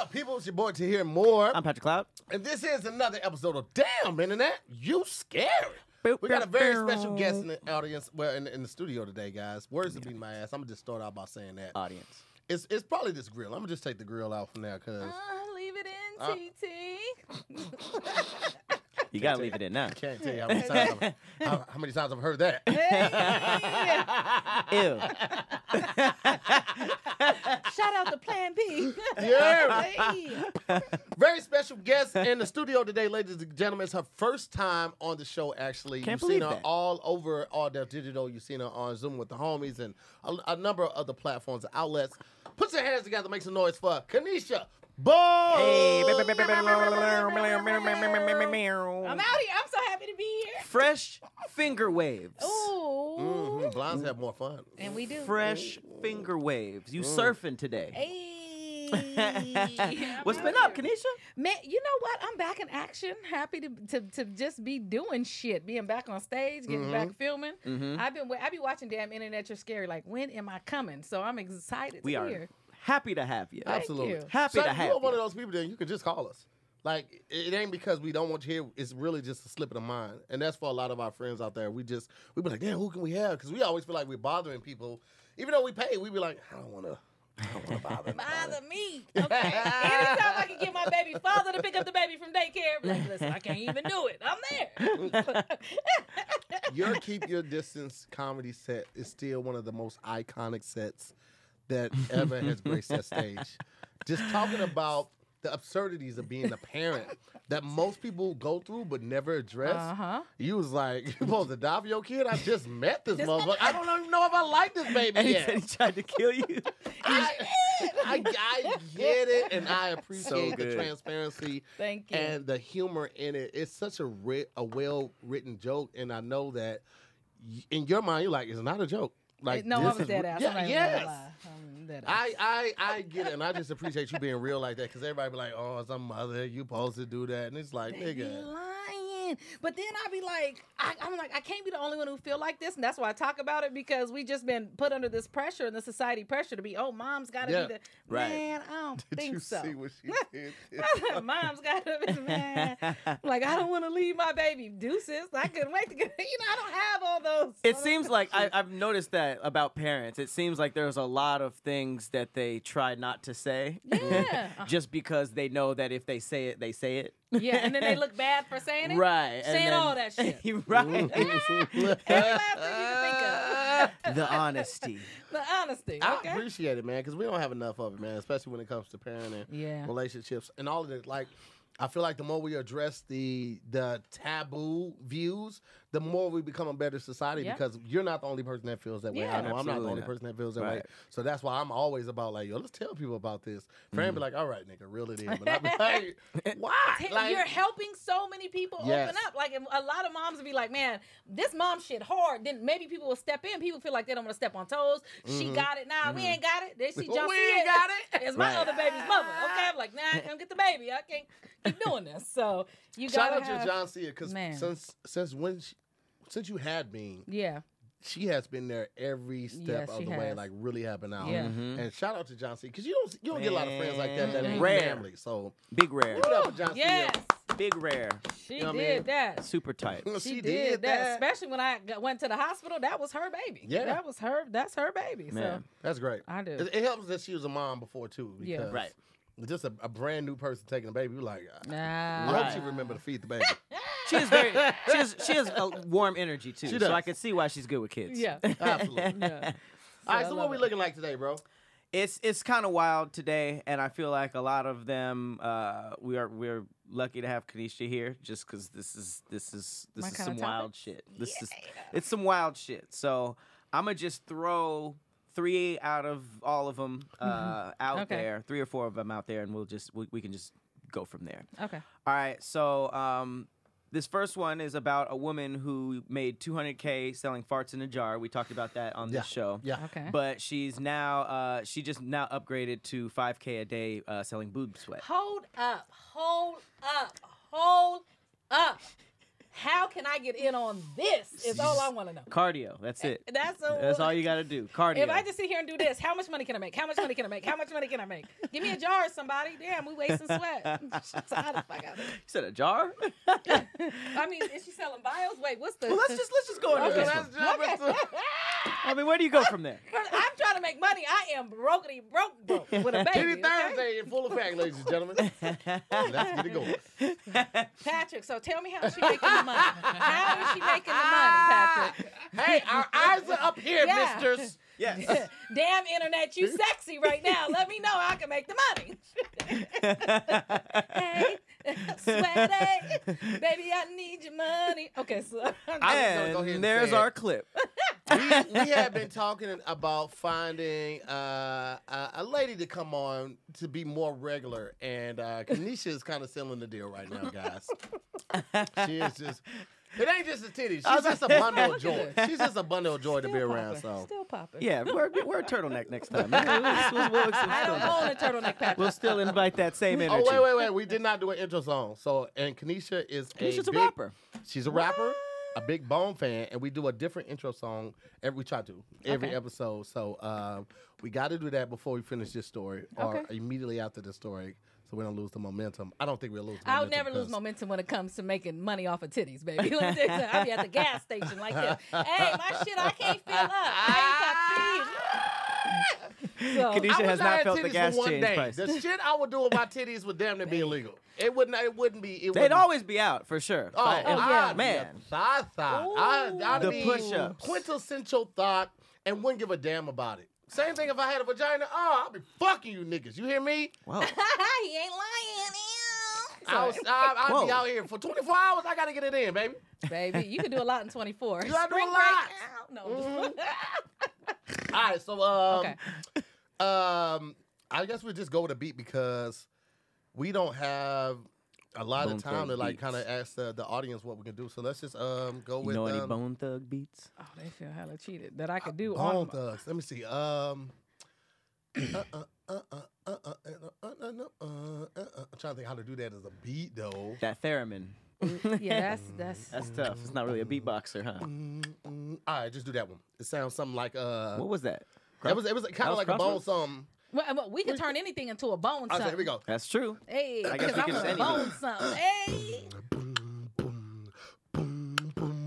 up, people? It's your boy Tahir Moore. I'm Patrick Cloud. And this is another episode of Damn Internet, You Scary. We got a very special guest in the audience, well, in the studio today, guys. Words to beat my ass. I'm going to just start out by saying that. Audience. It's probably this grill. I'm going to just take the grill out from there, because... leave it in, TT. You got to leave it in now. I can't tell you how many times I've heard that. Ew. Shout out to Plan B. Yeah. Hey. Very special guest in the studio today, ladies and gentlemen. It's her first time on the show, actually. Can't You've seen believe her that. all over all the digital. You've seen her on Zoom with the homies and a number of other platforms and outlets. Put your hands together, make some noise for Kanisha Buss. Hey. I'm out here. I'm so happy to be here. Fresh finger waves. Ooh. Blondes have more fun. And we do. Fresh finger waves. You surfing today. Hey. What's I'm been out up, here. Kanisha? Man, you know what? I'm back in action. Happy to just be doing shit, being back on stage, getting back filming. I be watching Damn Internet, You're Scary. Like, when am I coming? So I'm excited We to are hear. happy to have you. Thank Absolutely. you. Happy So to if have you're one you. of those people, then you can just call us. Like, it ain't because we don't want you here. It's really just a slip of the mind. And that's for a lot of our friends out there. We be like, damn, who can we have? Because we always feel like we're bothering people. Even though we pay, we be like, I don't want to bother Bother me. Okay. Anytime I can get my baby father to pick up the baby from daycare, be like, listen, I can't even do it. I'm there. Your Keep Your Distance comedy set is still one of the most iconic sets that ever has graced that stage. Just talking about the absurdities of being a parent that most people go through but never address. You was like, you supposed to die for your kid? I just met this motherfucker. I don't even know if I like this baby And he yet. said he tried to kill you. I get it, and I appreciate the good. transparency Thank you. and the humor in it. It's such a well-written joke, and I know that in your mind, you're like, it's not a joke. Like, no, this I'm a is dead ass. Yeah, I'm not even yes. gonna lie. I'm dead ass. I get it, and I just appreciate you being real like that, because everybody be like, oh, it's a mother, you supposed to do that, and it's like, They be nigga. lying. But then I be like, I'm like, I can't be the only one who feel like this, and that's why I talk about it, because we just been put under this pressure and the society pressure to be, oh, mom's got to Yeah. be the Right. man. I don't Did think you so. see what she did? Mom's got to be man. Like, I don't want to leave my baby. Deuces. I couldn't wait to get. I don't have all those. It seems like I've noticed that about parents. It seems like there's a lot of things that they try not to say. Yeah. Just because they know that if they say it, they say it. Yeah, and then they look bad for saying it. Right. Saying all that shit. Right. Every last thing you can think of. The honesty. The honesty. I Okay. appreciate it, man, because we don't have enough of it, man, especially when it comes to parenting, Yeah. relationships, and all of it. Like, I feel like the more we address the taboo views, the more we become a better society, Yeah. because you're not the only person that feels that way. Yeah. I know I'm not the Absolutely only not. person that feels that way. Right. So that's why I'm always about, like, yo, let's tell people about this. Fran be like, all right, nigga, reel it in. But I be like, why? Like, You're helping so many people Yes. open up. Like, a lot of moms would be like, man, this mom shit hard. Then maybe people will step in. People feel like they don't want to step on toes. She got it. Nah, we ain't got it. They see John We ain't got it. It's my Right. other baby's mother. Okay, I'm like, nah, come get the baby. I can't keep doing this. So you shout gotta out have, to John Cena, because Man. since you had Bean, Yeah. she has been there every step Yes, of she the way, has. like really helping out. Yeah. And shout out to John C, because you don't get a lot of friends like that Man. are Rare. family. So Big rare. give it up for John C. Yes. Big rare. She You know what I did mean? that. Super tight. She did that. Especially when I went to the hospital. That was her baby. Yeah. That was her. That's her baby. Man. That's great. I do. It helps that she was a mom before too. Yeah. Because Right. just a brand new person taking a baby, you're like, I Nah. hope Right. she remember to feed the baby. She has a warm energy too. She So I does. can see why she's good with kids. Yeah. Absolutely. Yeah. All right, I so love what we it. looking like today, bro? It's kind of wild today, and I feel like a lot of them. We're lucky to have Kanisha here, just because this is My kinda some topic? wild shit. It's some wild shit. So I'm gonna just throw 3 out of all of them out Okay. there, 3 or 4 of them out there, and we can just go from there. Okay. All right, so this first one is about a woman who made $200K selling farts in a jar. We talked about that on this show. Yeah. Okay. But she's now she just now upgraded to $5K a day selling boob sweat. Hold up. Hold up. Hold up. How can I get in on this? Is all I want to know. Cardio. That's it. That's all you got to do. Cardio. If I just sit here and do this, how much money can I make? How much money can I make? How much money can I make? Give me a jar, somebody. Damn, we wasting sweat. Shut the fuck out. You said a jar? I mean, is she selling vials? Wait, what's the? Well, let's just go into this one. I mean, where do you go from there? I'm trying to make money. I am broke with a baby. Titty Thursday in full effect, ladies and gentlemen. Let's get it going. Patrick, so tell me how she making the money. How is she making the money, Patrick? Hey, our eyes are up here, misters. Yes. Damn internet, you sexy right now. Let me know how I can make the money. Hey, sweaty, baby, I need your money. Okay, so and there's our clip. we have been talking about finding a lady to come on to be more regular, and Kanisha is kind of sealing the deal right now, guys. She is just. It ain't just a titty. She's just a bundle of joy. She's just a bundle of joy to be around. So still popping. Yeah, we're a turtleneck next time. I don't own a turtleneck, Patrick. We'll still invite that same energy. Oh wait! We did not do an intro song. So and Kanisha is Kanisha's a rapper. She's a rapper, a big Bone fan, and we do a different intro song every episode. So we got to do that before we finish this story, or immediately after the story. So we don't lose the momentum. I don't think we'll lose momentum. I'll never lose momentum when it comes to making money off of titties, baby. Let me tell you something. I'll be at the gas station like this. Hey, my shit, I can't fill up. I ain't got fees. Kanisha has not felt the gas change price. The shit I would do with my titties would damn near be illegal. It wouldn't be. They'd always be out for sure. Yeah. Man. I'd the be push-ups. Quintessential thought and wouldn't give a damn about it. Same thing if I had a vagina. Oh, I'll be fucking you niggas. You hear me? Whoa. He ain't lying. I'll be out here for 24 hours. I got to get it in, baby. Baby, you can do a lot in 24. You gotta do a Spring lot. break. No. All right, so I guess we'll just go with a beat because we don't have a lot of time to like kind of ask the audience what we can do. So let's just go with. You know any Bone Thug beats? Oh, they feel hella cheated that I could do Bone Thugs. Let me see. I'm trying to think how to do that as a beat though. That theremin. Yeah, that's tough. It's not really a beatboxer, huh? All right, just do that one. It sounds something like What was that? It was kind of like a bone something. Well, we can turn anything into a bone something. Here we go. That's true. Hey, I guess we can just bone something. Hey.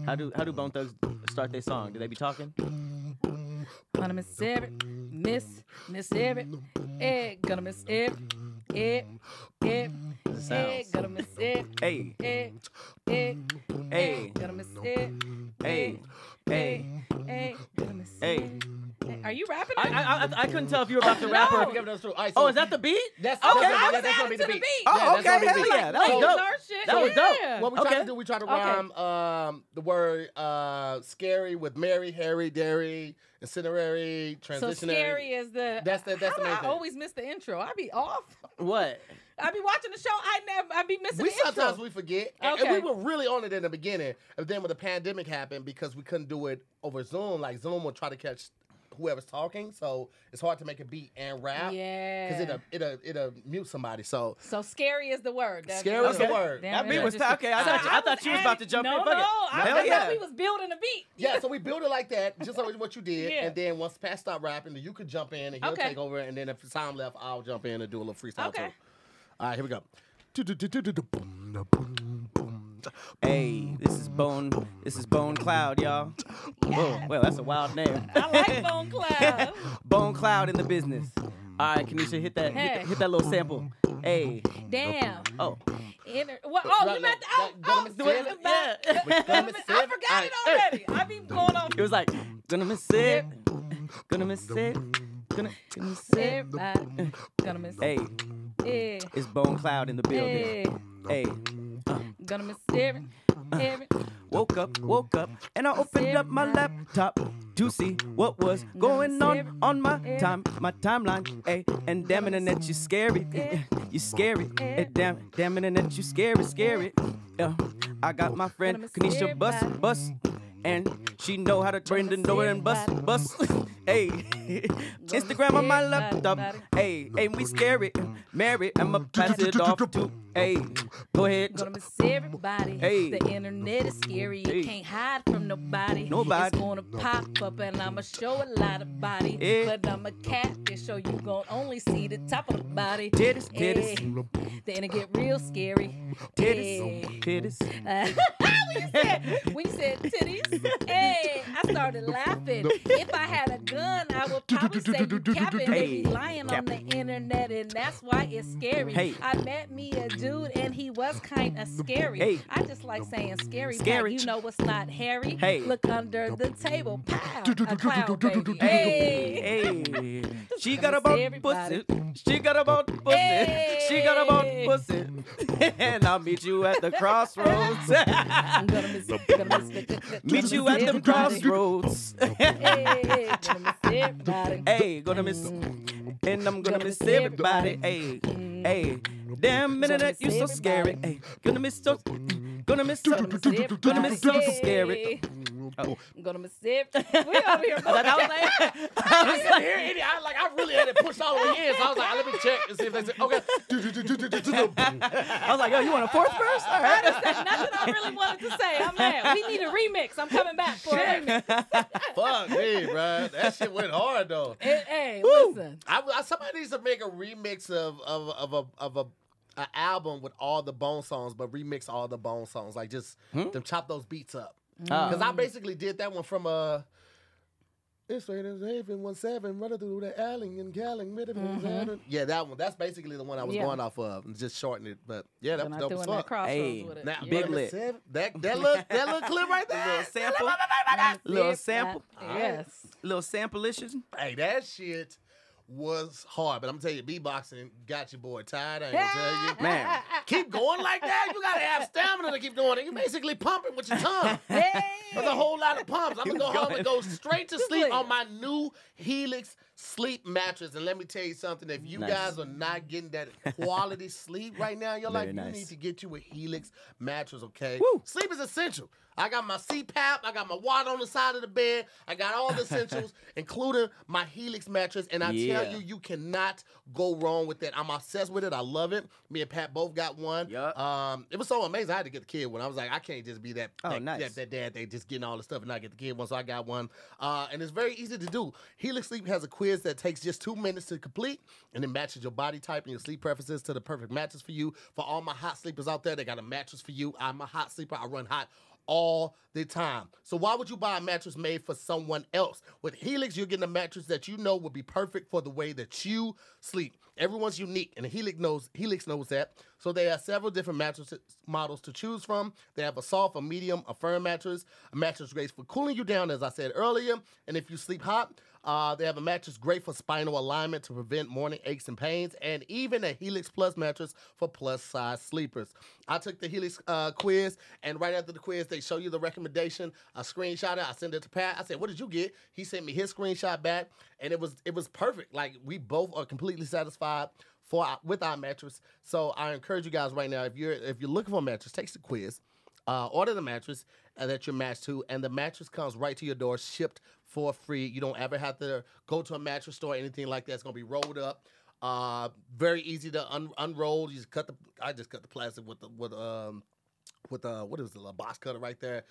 How do Bone Thugs start their song? Do they be talking? Gonna miss every, miss every, gonna miss every, gonna miss every, gonna miss gonna miss Are you rapping? I couldn't tell if you were about to rap or if that's true. Oh, is that the beat? That's okay. That's gonna be the beat. Oh, okay. Hell yeah, that was dope. That was dope. What we try to do, we try to rhyme the word scary with Mary, Harry, Dairy, incinerary, transitionary. So scary is the. That's the main thing. I always miss the intro. I be off. What? I be watching the show. I be missing the intro. Sometimes we forget. And we were really on it in the beginning. And then when the pandemic happened, because we couldn't do it over Zoom, like Zoom would try to catch whoever's talking, so it's hard to make a beat and rap. Yeah. Because it'll mute somebody. So scary is the word. Scary is the word. That beat was okay. I thought you was about to jump in. No, I thought we was building a beat. Yeah, so we build it like that, just like what you did. Yeah. And then once Pat stopped rapping, then you could jump in and he'll take over. And then if time left, I'll jump in and do a little freestyle too. All right, here we go. Hey, this is Bone Cloud, y'all. Whoa, well, that's a wild name. I like Bone Cloud. Bone Cloud in the business. All right, Kanisha, hit that little sample. Hey. Damn. Oh. You meant I forgot it already. I be going on. It was like, gonna miss it. Gonna miss it. Gonna miss it. Gonna miss it. Hey. It's Bone Cloud in the building. Hey. Gonna miss every. Woke up, and I opened up my laptop to see what was going on my timeline. Hey, and damn it, Annette, you scary. You scary. Hey, damn it, Annette, you scary. I got my friend Kanisha Buss. And she know how to bring the door and bust. Hey, Instagram on my laptop. Hey, we scary. Mary, I'ma pass it off to Hey, go ahead. Gonna miss everybody. Hey. The internet is scary. You can't hide from nobody. Nobody. It's gonna pop up and I'ma show a lot of body. Yeah. But I'm a catfish, so you gon' only see the top of the body. Titties, Hey. titties. Then it get real scary. Titties, Hey. titties. When you said titties, hey, I started laughing. If I had a gun, I would probably say you capping. They be lying on the internet, and that's why it's scary. Hey. I met me a dude, and he was kind of scary. Hey. I just like saying scary. Scary. Pat. You know what's not hairy? Hey. Look under the table. Pow. A clown, baby. Hey. Hey, she got about Everybody. pussy. She got about pussy. Hey. She got about pussy. And I'll meet you at the crossroads. I'm gonna Meet you at the crossroads. Hey, gonna miss everybody. Hey, gonna miss, and I'm gonna miss everybody. Hey, hey, damn internet, you so scary. Hey, gonna miss so, gonna miss so, gonna miss so scary. I'm gonna miss everybody. We over here. I really had it pushed all the way in, so I was like, let me check and see if they said, okay. I was like, yo, you want a fourth verse? All right. That's nothing I really wanted to say. I'm mad. We need a remix. I'm coming back for a remix. Fuck me, bro. That shit went hard, though. Hey, Woo. listen. Somebody needs to make a remix of an album with all the Bone songs, but remix all the Bone songs. Like, just them chop those beats up. Because I basically did that one from It's straight as 817, running through the alley and calling. Yeah, that one. That's basically the one I was going off of. And just shorten it. But yeah, that was dope as fuck. Hey, with it. Now, Big lit. That little clip right there. Little sample. Yes. Little sample-ish. Hey, that shit was hard. But I'm going to tell you, beatboxing got your boy tired. I ain't going to tell you. Man. Keep going like that. You got to have stamina to keep doing it. You're basically pumping with your tongue. Hey. There's a whole lot of pumps. I'm going to go home and go straight to sleep on my new Helix sleep mattress. And let me tell you something. If you guys are not getting that quality sleep right now in your life, you need to get you a Helix mattress, okay? Woo. Sleep is essential. I got my CPAP. I got my water on the side of the bed. I got all the essentials, including my Helix mattress. And I tell you, you cannot go wrong with that. I'm obsessed with it. I love it. Me and Pat both got one. Yep. It was so amazing. I had to get the kid one. I was like, I can't just be that nice. that dad. They just getting all the stuff and not get the kid one. So I got one. And it's very easy to do. Helix Sleep has a quiz that takes just 2 minutes to complete, and it matches your body type and your sleep preferences to the perfect mattress for you. For all my hot sleepers out there, they got a mattress for you. I'm a hot sleeper. I run hot all the time. So why would you buy a mattress made for someone else? With Helix, you're getting a mattress that you know will be perfect for the way that you sleep. Everyone's unique, and Helix knows that. So they have several different mattress models to choose from. They have a soft, a medium, a firm mattress, a mattress great for cooling you down, as I said earlier. And if you sleep hot, they have a mattress great for spinal alignment to prevent morning aches and pains, and even a Helix Plus mattress for plus-size sleepers. I took the Helix quiz, and right after the quiz, they show you the recommendation. I screenshot it. I sent it to Pat. I said, what did you get? He sent me his screenshot back, and it was perfect. Like, we both are completely satisfied with our mattress. So I encourage you guys right now, if you're looking for a mattress, take the quiz, order the mattress that you're matched to, and the mattress comes right to your door, shipped for free. You don't ever have to go to a mattress store or anything like that. It's gonna be rolled up. Very easy to unroll. You just I just cut the plastic with what is the box cutter right there.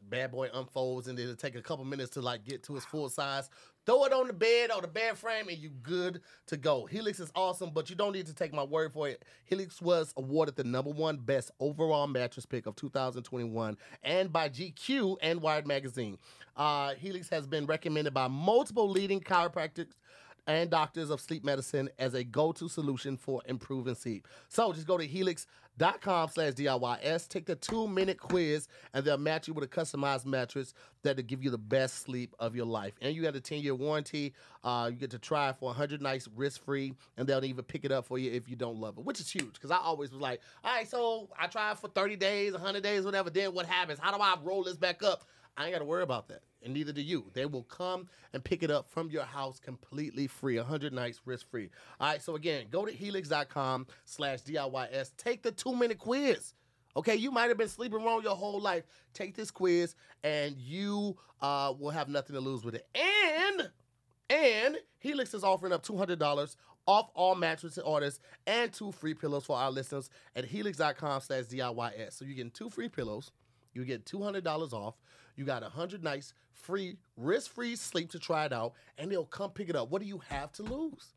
Bad boy unfolds, and it'll take a couple minutes to like get to its full size. Throw it on the bed or the bed frame, and you good to go. Helix is awesome, but you don't need to take my word for it. Helix was awarded the #1 best overall mattress pick of 2021, and by GQ and Wired magazine. Helix has been recommended by multiple leading chiropractors and doctors of sleep medicine as a go-to solution for improving sleep. So just go to helix.com/DIYS, take the 2-minute quiz, and they'll match you with a customized mattress that'll give you the best sleep of your life. And you got a 10-year warranty. You get to try it for 100 nights risk-free, and they'll even pick it up for you if you don't love it, which is huge, because I always was like, all right, so I try it for 30 days, 100 days, whatever, then what happens? How do I roll this back up? I ain't got to worry about that, and neither do you. They will come and pick it up from your house completely free, 100 nights risk-free. All right, so again, go to helix.com/DIYS. Take the 2-minute quiz. Okay, you might have been sleeping wrong your whole life. Take this quiz, and you will have nothing to lose with it. And Helix is offering up $200 off all mattress orders and 2 free pillows for our listeners at helix.com/DIYS. So you're getting 2 free pillows. You get $200 off. You got 100 nights free, risk-free sleep to try it out, and they'll come pick it up. What do you have to lose?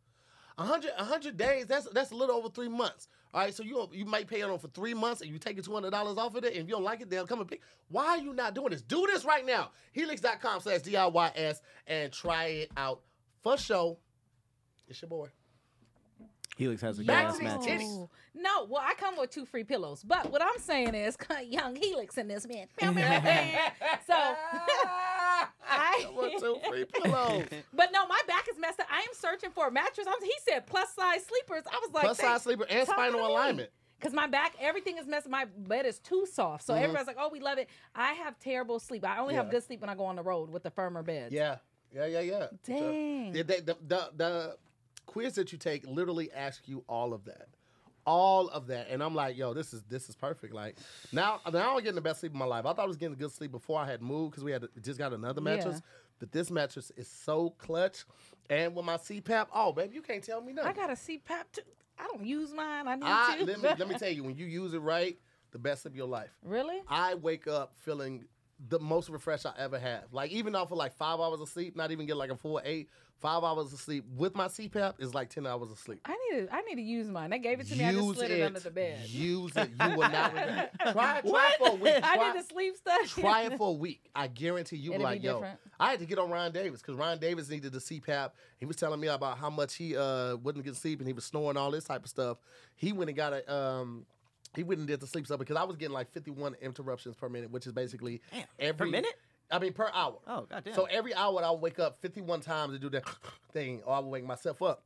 100 days, that's a little over 3 months. All right, so you might pay it on for 3 months and you take $200 off of it, and if you don't like it, they'll come and pick. Why are you not doing this? Do this right now. Helix.com/DIYS and try it out for show. It's your boy. Helix has a Back gas to these mattress. titties. No, well, I come with 2 free pillows. But what I'm saying is, young Helix in this man. So, I want 2 free pillows. but no, my back is messed up. I am searching for a mattress. He said plus size sleepers. I was like, Plus size sleeper and spinal alignment. Because my back, everything is messed. My bed is too soft. So everybody's like, oh, we love it. I have terrible sleep. I only have good sleep when I go on the road with the firmer beds. Yeah. Dang. The quiz that you take literally asks you all of that, and I'm like, yo, this is perfect. Like now I'm getting the best sleep of my life. I thought I was getting good sleep before I had moved because we had just got another mattress, but this mattress is so clutch. And with my CPAP, oh baby, you can't tell me nothing. I got a CPAP too. I don't use mine. I need to. Let me tell you, when you use it right, the best sleep of your life. Really? I wake up feeling the most refreshed I ever have. Like even off of like 5 hours of sleep, not even get like a full 8. 5 hours of sleep with my CPAP is like 10 hours of sleep. I need to use mine. They gave it to me. I just slid it under the bed. Use it. You will not regret it. Try it for a week. I need to sleep study. Try it for a week. I guarantee you. It'll like, be yo, different. I had to get on Ryan Davis because Ryan Davis needed the CPAP. He was telling me about how much he wouldn't get sleep and he was snoring, all this type of stuff. He went and got a he went and did the sleep stuff because I was getting like 51 interruptions per minute, which is basically every per minute. I mean, per hour. Oh, goddamn. So every hour I would wake up 51 times to do that thing, or I would wake myself up.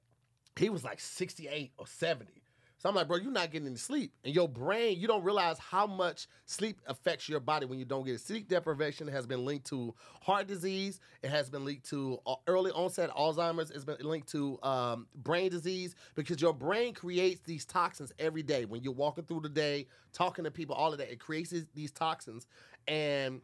He was like 68 or 70. So I'm like, bro, you're not getting any sleep. And your brain, you don't realize how much sleep affects your body when you don't get it. Sleep deprivation has been linked to heart disease. It has been linked to early onset Alzheimer's. It's been linked to brain disease because your brain creates these toxins every day. When you're walking through the day, talking to people, all of that, it creates these toxins. And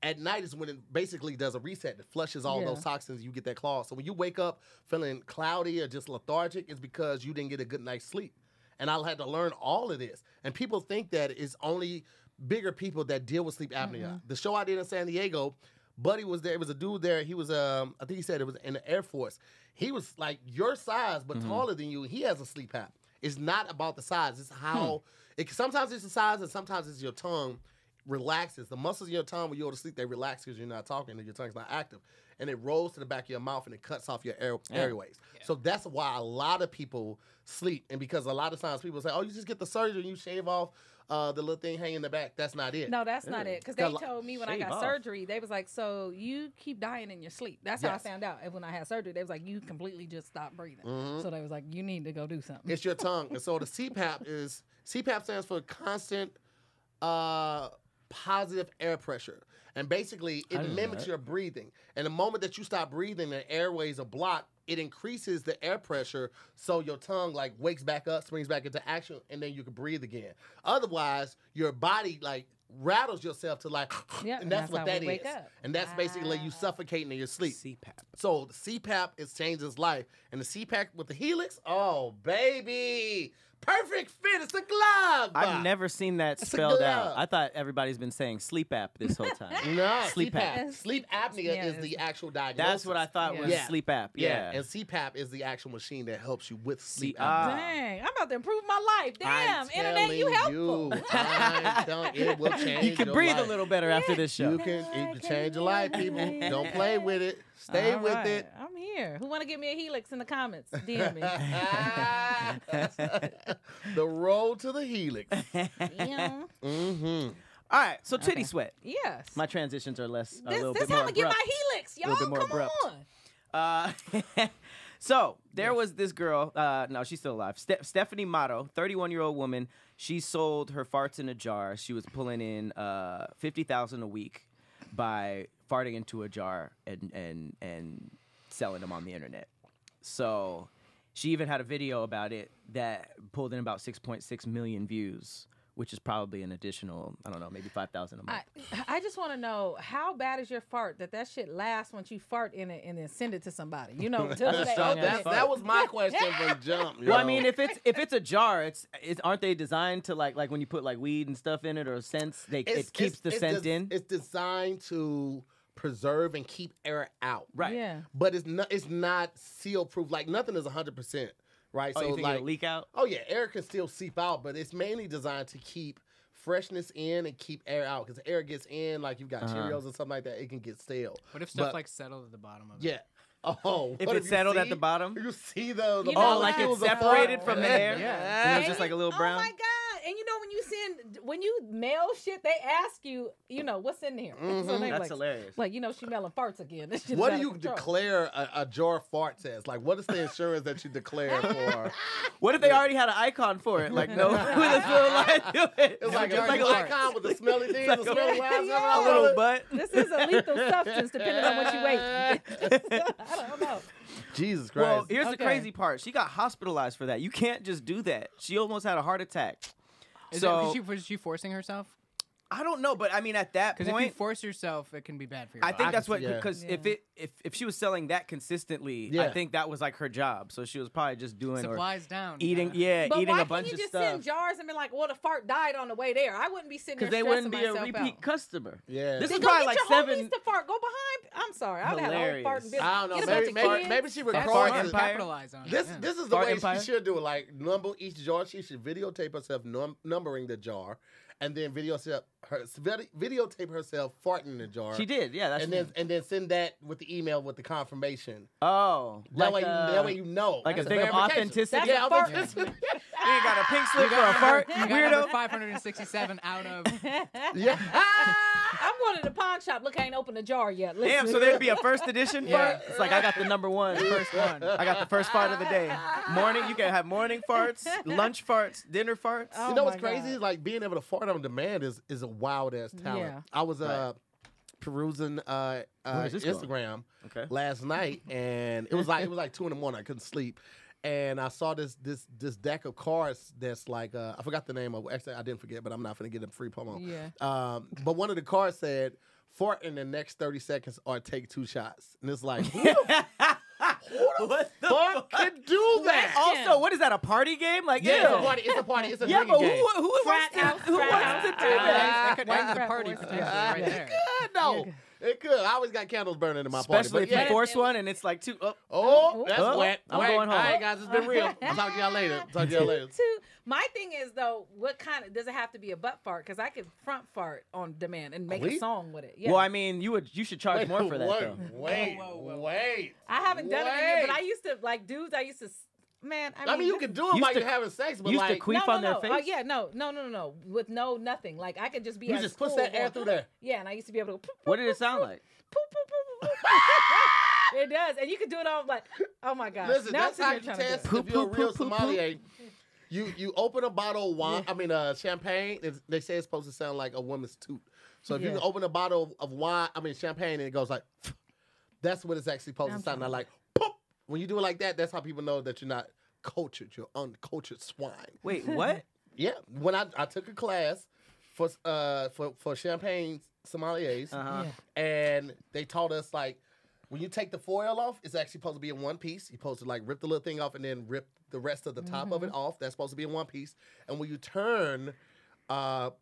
at night is when it basically does a reset. It flushes all those toxins. You get that clog. So when you wake up feeling cloudy or just lethargic, it's because you didn't get a good night's sleep. And I had to learn all of this. And people think that it's only bigger people that deal with sleep apnea. Mm-hmm. The show I did in San Diego, Buddy was there. It was a dude there. He was, I think he said it was in the Air Force. He was like your size, but taller than you. He has a sleep app. It's not about the size. It's how, sometimes it's the size and sometimes it's your tongue relaxes. The muscles in your tongue when you go to sleep, they relax because you're not talking and your tongue's not active. And it rolls to the back of your mouth and it cuts off your airways. Yeah. So that's why a lot of people sleep. And because a lot of times people say, oh, you just get the surgery and you shave off the little thing hanging in the back. That's not it. No, that's not it. Because they told me when I got surgery, they was like, so you keep dying in your sleep. That's how I found out. And when I had surgery, they was like, you completely just stopped breathing. Mm-hmm. So they was like, you need to go do something. It's your tongue. And so the CPAP stands for constant positive air pressure. And basically, it mimics your breathing. And the moment that you stop breathing, the airways are blocked, it increases the air pressure so your tongue like wakes back up, springs back into action, and then you can breathe again. Otherwise, your body like rattles yourself to like, and that's what that is. And that's basically you suffocating in your sleep. CPAP. So the CPAP is changing his life. And the CPAP with the Helix, oh, baby. Perfect fit. It's a glove. I've never seen that spelled out. I thought everybody's been saying sleep app this whole time. No, sleep app. Sleep apnea is the actual diagnosis. That's what I thought was sleep app. Yeah. And CPAP is the actual machine that helps you with sleep apnea. Dang, I'm about to improve my life. Damn, internet, you helpful. It will change. You can breathe a little better after this show. It can change your life, people. Don't play with it. Stay with it. I'm here. Who want to give me a Helix in the comments? DM me. The road to the Helix. Yeah. Mm-hmm. All right, so titty sweat. Yes. My transitions are a little bit more abrupt. This how I'm going to get my Helix, y'all. Come on. So there was this girl. No, she's still alive. Stephanie Motto, 31-year-old woman. She sold her farts in a jar. She was pulling in $50,000 a week by farting into a jar and selling them on the internet. So she even had a video about it that pulled in about 6.6 million views which is probably an additional, I don't know, maybe $5,000 a month. I just want to know how bad is your fart that shit lasts once you fart in it and then send it to somebody. You know, that was my question from jump. Well, I mean, if it's a jar, aren't they designed to like when you put like weed and stuff in it or scents, it keeps the scent in? It's designed to preserve and keep air out. Right. Yeah. But it's not seal proof. Like nothing is 100%. Right. Oh, so you think it'll leak out? Oh yeah, air can still seep out, but it's mainly designed to keep freshness in and keep air out. Because air gets in, like you've got Cheerios or something like that, it can get stale. What if stuff like settled at the bottom of it? Yeah. Oh, if it's settled at the bottom, you see the like it's separated from the air. Yeah, and it's just like a little brown. Oh my god! And you know when you mail shit, they ask you, what's in here. So they That's hilarious. Like she mailing farts again. This shit's what out do of you control. declare a jar of farts as? Like, what is the insurance that you declare for? What if they already had an icon for it? Like, no, with this little line to it. It's like jar a of farts. icon with the smelly things, the smelly rags, A little butt. This is a lethal substance, depending on what you weigh. I don't know. Jesus Christ. Well, here's the Okay. crazy part. She got hospitalized for that. You can't just do that. She almost had a heart attack. Was she forcing herself? I don't know, but I mean, at that Because if you point, force yourself, it can be bad for your I body. think that's what, yeah. because Yeah. if she was selling that consistently, Yeah. I think that was like her job. So she was probably just doing supplies down. eating, But eating why a bunch can't of you just stuff. send jars and be like, well, the fart died on the way there? I wouldn't be sitting there Because they stressing wouldn't be a myself repeat out. customer. Yeah. This Then is go probably get like your 7. homies to fart. Go behind. I'm sorry. I would have had a whole Hilarious. farting business. I don't know. Get a bunch of kids. Maybe she Fart records Empire. it. Capitalize on it. This yeah. is the Fart way Empire? she should do it. Like number each jar. She should videotape herself numbering the jar, and then videotape herself farting in the jar. She did, yeah. That's and then send that with the email with the confirmation. Oh, That like way you know. like a It's thing of verification. authenticity. That's Yeah, a fart. authenticity. You got a pink slip for a number- fart, you got weirdo. number 567 out of. Yeah. I'm going to the pawn shop. Look, I ain't opened the jar yet. Listen. Damn, so there'd be a first edition Yeah. fart? It's like I got the number one. First one. I got the first fart of the day. Morning, you can have morning farts, lunch farts, dinner farts. Oh You know what's my crazy? God. Like being able to fart on demand is a wild ass talent. Yeah. I was perusing Where is this Instagram Okay. last night, and it was like 2 in the morning. I couldn't sleep, and I saw this deck of cards that's like I forgot the name of. Actually, I didn't forget, but I'm not gonna get a free promo. Yeah. But one of the cards said, "Fart in the next 30 seconds or take 2 shots," and it's like, who the What the fuck can do that? Also, what is that, a party game? Like, Yeah, ew. it's a party. It's a party. It's a Yeah, drinking but game. who wants to, house, who frat wants house. to do that? That could White end the frat party boys. potentially Yeah. right there. Good, no. It could. I always got candles burning in my Especially party. if you But yeah. force one and it's like 2. Oh, Oh, that's Oh, wet. I'm wet. going home. All right, guys, it's been real. I'll talk to y'all later. My thing is though, what kind of does it have to be a butt fart? Because I could front fart on demand and make a Wait. song with it. Yeah. Well, I mean, you should charge more for that, though. Wait. I haven't done it in years, but I used to like dudes. I used to. Man, I mean, you this- can do it Used while to- you're having sex, but used to like, queef on their face? Yeah, no, with no nothing. Like I could just be. you at just school push that air going, through there. Yeah, and I used to be able to. Go, What did it sound like? It does, and you can do it on like, oh my gosh. Listen, Now that's I'm how sitting you here trying to test do it. if you're a real Poop, poop, poop, sommelier. You open a bottle of wine. I mean, champagne. They say it's supposed to sound like a woman's toot. So if you Yeah. can open a bottle of wine, I mean champagne, and it goes like, that's what it's actually supposed to sound like. Poop. When you do it like that, that's how people know that you're not cultured. You're uncultured swine. Wait, what? Yeah. When I took a class for champagne sommeliers, Uh-huh. Yeah. and they taught us like when you take the foil off, it's actually supposed to be in one piece. You're supposed to like rip the little thing off and then rip the rest of the top of it off. That's supposed to be in one piece. And when you turn the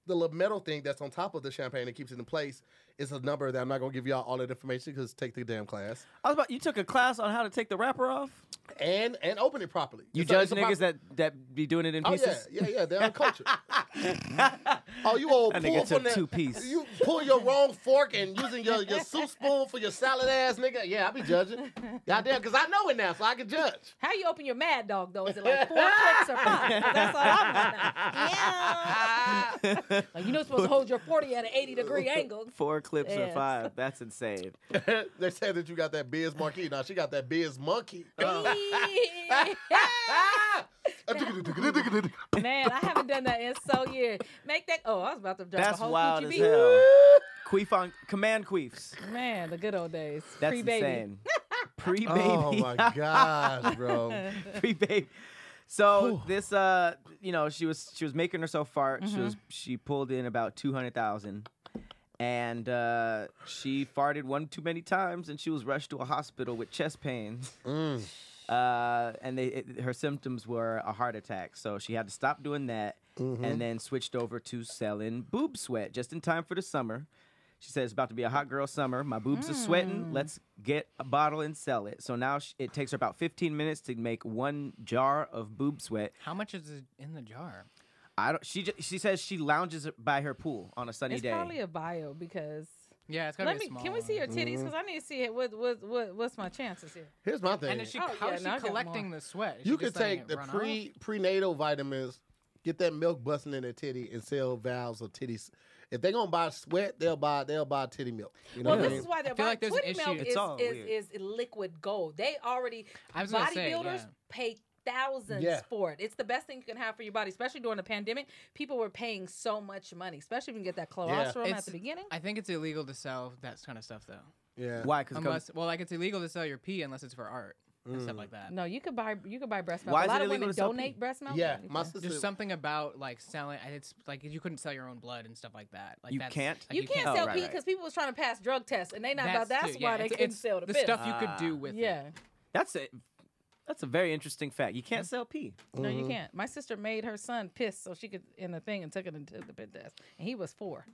little metal thing that's on top of the champagne that keeps it in place, it's a number that I'm not gonna give y'all all that information because take the damn class You took a class on how to take the wrapper off? and open it properly. You It's a- judge it's a niggas prop- that be doing it in Oh pieces? yeah, they're uncultured. Oh, you old That pull nigga from took that. 2-piece. You pull your wrong fork and using your soup spoon for your salad ass nigga. Yeah, I be judging. Goddamn, because I know it now, so I can judge. How you open your Mad Dog though? Is it like 4 clicks or 5? That's all I'm wondering. Yeah. Like, you're supposed to hold your 40 at an 80-degree angle. 4 clips or Yes. 5. That's insane. They said that you got that Biz Marquee. Now she got that Biz Monkey. Man, I haven't done that in so years. Make that. Oh, I was about to drop That's a whole wild coochie as beat. hell. Queef on command queefs. Man, the good old days. That's Pre-baby. insane. Pre-baby. Oh my gosh, bro. Pre-baby. So this, she was making herself fart. She pulled in about 200,000, and she farted one too many times, and she was rushed to a hospital with chest pains. And her symptoms were a heart attack. So she had to stop doing that, and then switched over to selling boob sweat just in time for the summer. She said, it's about to be a hot girl summer. My boobs are sweating. Let's get a bottle and sell it. So now it takes her about 15 minutes to make 1 jar of boob sweat. How much is it in the jar? She says she lounges by her pool on a sunny day. It's probably a bio because. Yeah, it's gotta be small. Can we see her titties? Because I need to see it. What's my chances here? Here's my thing. And is she, how is she collecting the sweat? Is you she could just letting take it the run off? prenatal vitamins, get that milk busting in their titty, and sell vials of titties. If they're gonna buy sweat, they'll buy titty milk. You know Well, what I this mean? is why they're feel like buying there's an titty issue. milk is liquid gold. They already bodybuilders pay thousands for it. It's the best thing you can have for your body, especially during the pandemic. People were paying so much money, especially if you can get that colostrum at the beginning. I think it's illegal to sell that kind of stuff, though. Yeah. Why? It's illegal to sell your pee unless it's for art and stuff like that. No, you could buy breast milk. Why a is lot it of illegal women to sell donate pee? breast milk. Yeah, my sister. There's something about like selling. It's like you couldn't sell your own blood and stuff like that. Like You can't? Like, You can't sell right, pee right. because people was trying to pass drug tests, and they not about. That's too, why yeah. they It's- couldn't it's sell the the pill. stuff you could do with it. Yeah. That's it. That's a very interesting fact. You can't sell pee. No, you can't. My sister made her son piss so she could in the thing and took it into the pit test, and he was 4.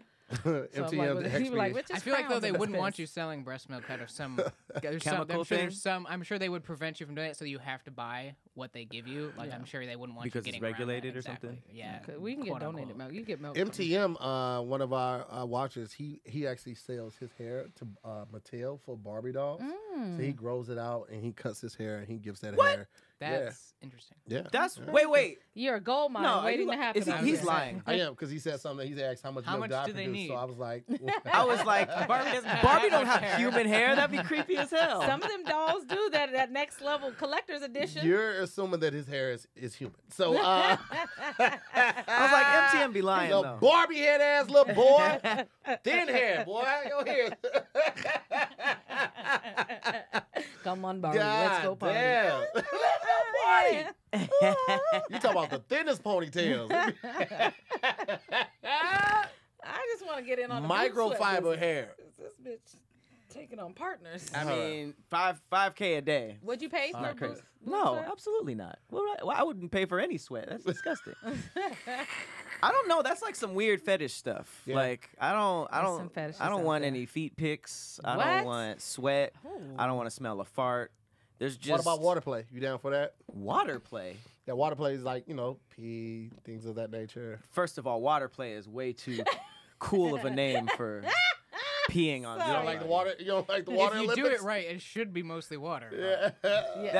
So I'm MTM like, the he was like, expert. "Which is I feel like though crowns they in this wouldn't want piss?" you selling breast milk out of some Chemical thing? I'm sure they would prevent you from doing it, so you have to buy what they give you. Like I'm sure they wouldn't want Because you it's getting around that. regulated or Exactly. something? Yeah, 'Cause we can get quote, donated unquote. milk. You get milk. from- MTM, one of our watchers, he actually sells his hair to Mattel for Barbie dolls. So he grows it out and he cuts his hair and he gives that hair. That's interesting. Yeah. That's wait. You're a gold mine No, waiting to happen. over he's there. lying. I am, because he said something. He asked how much How milk much do I do they produce. need? So I was like, I was like, Barbie doesn't have Barbie that don't much have hair. human hair. That'd be creepy as hell. Some of them dolls do that next level collector's edition. you're assuming that his hair is human. So I was like, MTM be lying little though. Barbie head ass little boy, thin hair, boy. Your hair. Come on, Barbie, let's go party. Damn. Boy. You talking about the thinnest ponytails? I just want to get in on the Microfiber business. hair. This bitch taking on partners. I mean, $5K a day. Would you pay for Not a crazy. boob No, sweat? absolutely not. Well, I wouldn't pay for any sweat. That's disgusting. I don't know. That's like some weird fetish stuff. Yeah. Like I some fetishes don't out want there. any feet pics. I What? don't want sweat. Ooh. I don't want to smell a fart. There's just What about water play? You down for that? water play. Yeah, water play is like, pee, things of that nature. First of all, water play is way too cool of a name for peeing on. You don't like the water? You don't like the water If you do Olympics? it right, it should be mostly water. Yeah.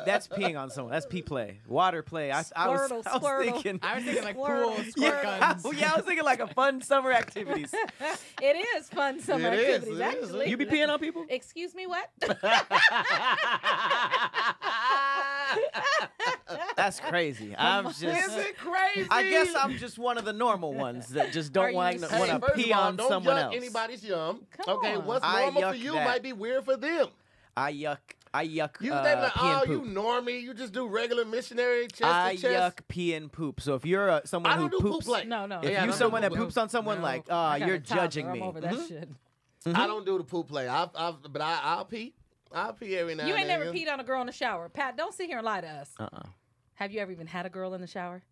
That's peeing on someone. That's pee play. Water play. I was Squirtle. thinking. I was thinking like Squirtle. pool squirt guns. Yeah, I was thinking like a fun summer activities. It is fun summer It is, activities, it is. actually. You be peeing on people? Excuse me, what? That's crazy. I'm just. Is it crazy? I guess I'm just one of the normal ones that just Are don't you want serious? to First pee of all, on don't someone yuck else. anybody's yum. Come Okay, on. what's I normal for yuck you that. might be weird for them. I yuck. You they be like, pee and oh, you poop. normie. You just do regular missionary chest I to chest. yuck pee and poop. So if you're someone I who don't do poop poops, play. No. if Yeah, I you don't do someone that poop play. poops on someone, No. like, I got you're a toddler. judging me. I'm over that shit. I don't do the poop play. But I'll pee. I'll pee every now You and ain't then. never peed on a girl in the shower. Pat, don't sit here and lie to us. Have you ever even had a girl in the shower?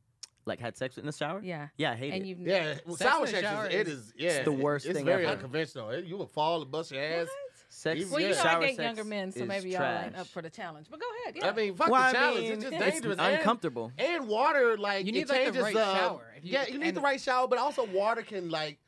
Like had sex in the shower? Yeah. Yeah, I hate And it. you've Yeah, well, Sex shower in the sex shower is the worst it's thing very ever. unconventional. You will fall and bust your ass. Sex. Well, you know I shower date sex younger men, so is maybe y'all trash. ain't up for the challenge. But go ahead. Yeah. I mean, fuck Well, the I challenge. mean, It's just it's dangerous. uncomfortable. And water, like, You it need, like, the changes. right shower. If you- Yeah, you need and- the right shower, but also water can, like,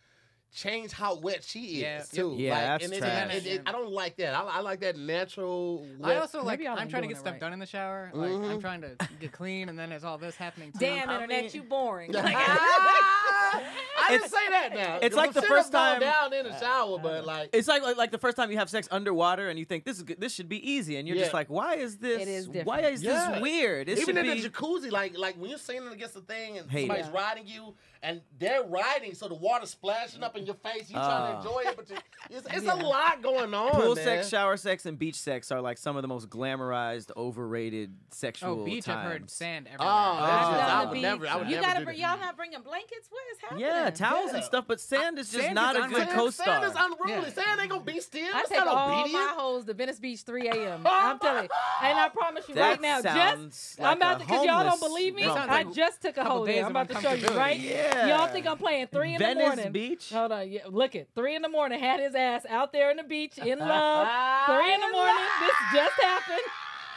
change how wet she is, Yeah. too. Yeah, like, that's and trash. I don't like that. I like that natural wet. I also like. Maybe y'all I'm ain't trying to doing get it stuff right. done in the shower. Like I'm trying to get clean, and then there's all this happening too. Damn, I internet, mean- you boring. I I didn't say that now. It's like the first time down in the shower, but like it's like the first time you have sex underwater and you think this is good, this should be easy, and you're just like, why is this? It is different. Why is this weird? It even in be... the jacuzzi, like when you're sitting against the thing and Hate somebody's riding you and they're riding, so the water's splashing up in your face. You trying to enjoy it, but it's a lot going on. Pool man. sex, shower sex, and beach sex are like some of the most glamorized, overrated sexual beach, times. I've heard sand everywhere. I would y'all never not bringing blankets? What is happening? Yeah, towels and stuff, but sand is just Sand not is a good unreal. co-star. Sand is unruly. Sand ain't gonna be still. I It's take not all obedient. my hoes to Venice Beach 3 a.m. I'm telling you. And I promise you That right now, sounds just like I'm about a to, because y'all don't homeless believe me. brother. I just took a couple hoe days there. I'm of about to show you, uncomfortability. right? Yeah. Y'all think I'm playing 3 in the Venice morning. Beach? Hold on. Yeah, look it. 3 in the morning. Had his ass out there in the beach in love. 3 in the morning. This just happened.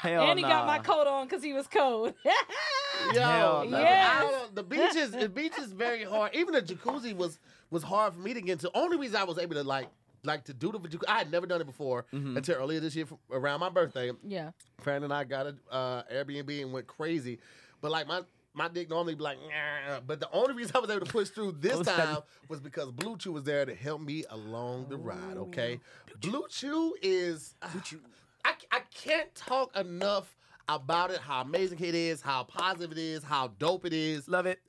Hell And he got my nah. coat on because he was cold. Hell no. Yes. The beach is very hard. Even the jacuzzi was hard for me to get into. Only reason I was able to like to do the jacuzzi, I had never done it before until earlier this year around my birthday. Yeah. Fran and I got an Airbnb and went crazy. But like my dick normally be like, nah. But the only reason I was able to push through this time was because Blue Chew was there to help me along the ride, okay? Blue Chew is... I can't talk enough about it, how amazing it is, how positive it is, how dope it is. Love it.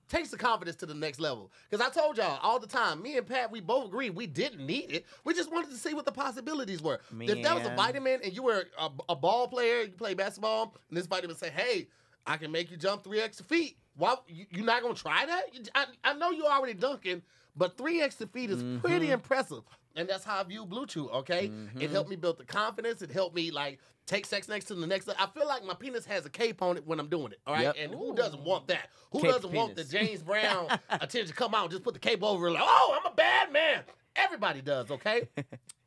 Takes the confidence to the next level. Because I told y'all all the time, me and Pat, we both agreed we didn't need it. We just wanted to see what the possibilities were. If that was a vitamin and you were a ball player, you play basketball, and this vitamin say, hey, I can make you jump 3 extra feet. Why you not gonna try that? I know you already dunking, but 3 extra feet is pretty impressive. And that's how I view Blue Chew, okay? It helped me build the confidence. It helped me, like, take sex next to the next. I feel like my penis has a cape on it when I'm doing it, all right? Yep. And who doesn't want that? Who Cape doesn't want the penis. James Brown attention to come out and just put the cape over it like, oh, I'm a bad man. Everybody does, okay?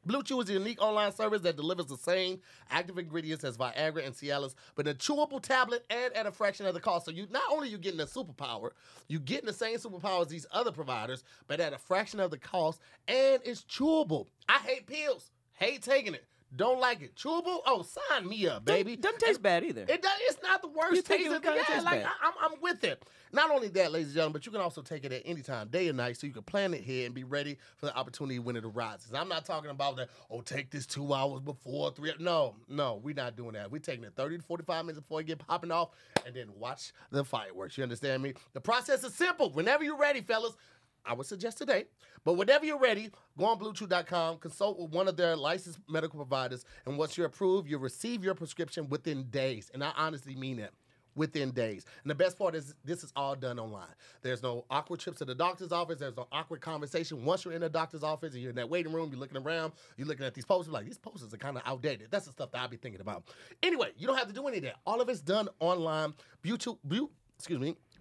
Blue Chew is a unique online service that delivers the same active ingredients as Viagra and Cialis, but in a chewable tablet and at a fraction of the cost. So you not only you getting a superpower, you getting the same superpower as these other providers, but at a fraction of the cost, and it's chewable. I hate pills. Hate taking it. Don't like it. Chewable? Oh, sign me up, baby. Doesn't taste bad either. It does. It's not the worst You think taste. it kinda tastes Like bad. I'm with it. Not only that, ladies and gentlemen, but you can also take it at any time, day or night, so you can plan it here and be ready for the opportunity when it arises. I'm not talking about that. Oh, take this 2 hours before 3. No, we're not doing that. We're taking it 30 to 45 minutes before you get popping off, and then watch the fireworks. You understand me? The process is simple. Whenever you're ready, fellas. I would suggest today. But whenever you're ready, go on BlueChew.com, consult with one of their licensed medical providers, and once you're approved, you'll receive your prescription within days. And I honestly mean that. Within days. And the best part is this is all done online. There's no awkward trips to the doctor's office. There's no awkward conversation. Once you're in the doctor's office and you're in that waiting room, you're looking around, you're looking at these posters, like, these posters are kind of outdated. That's the stuff that I'll be thinking about. Anyway, you don't have to do any of that. All of it's done online.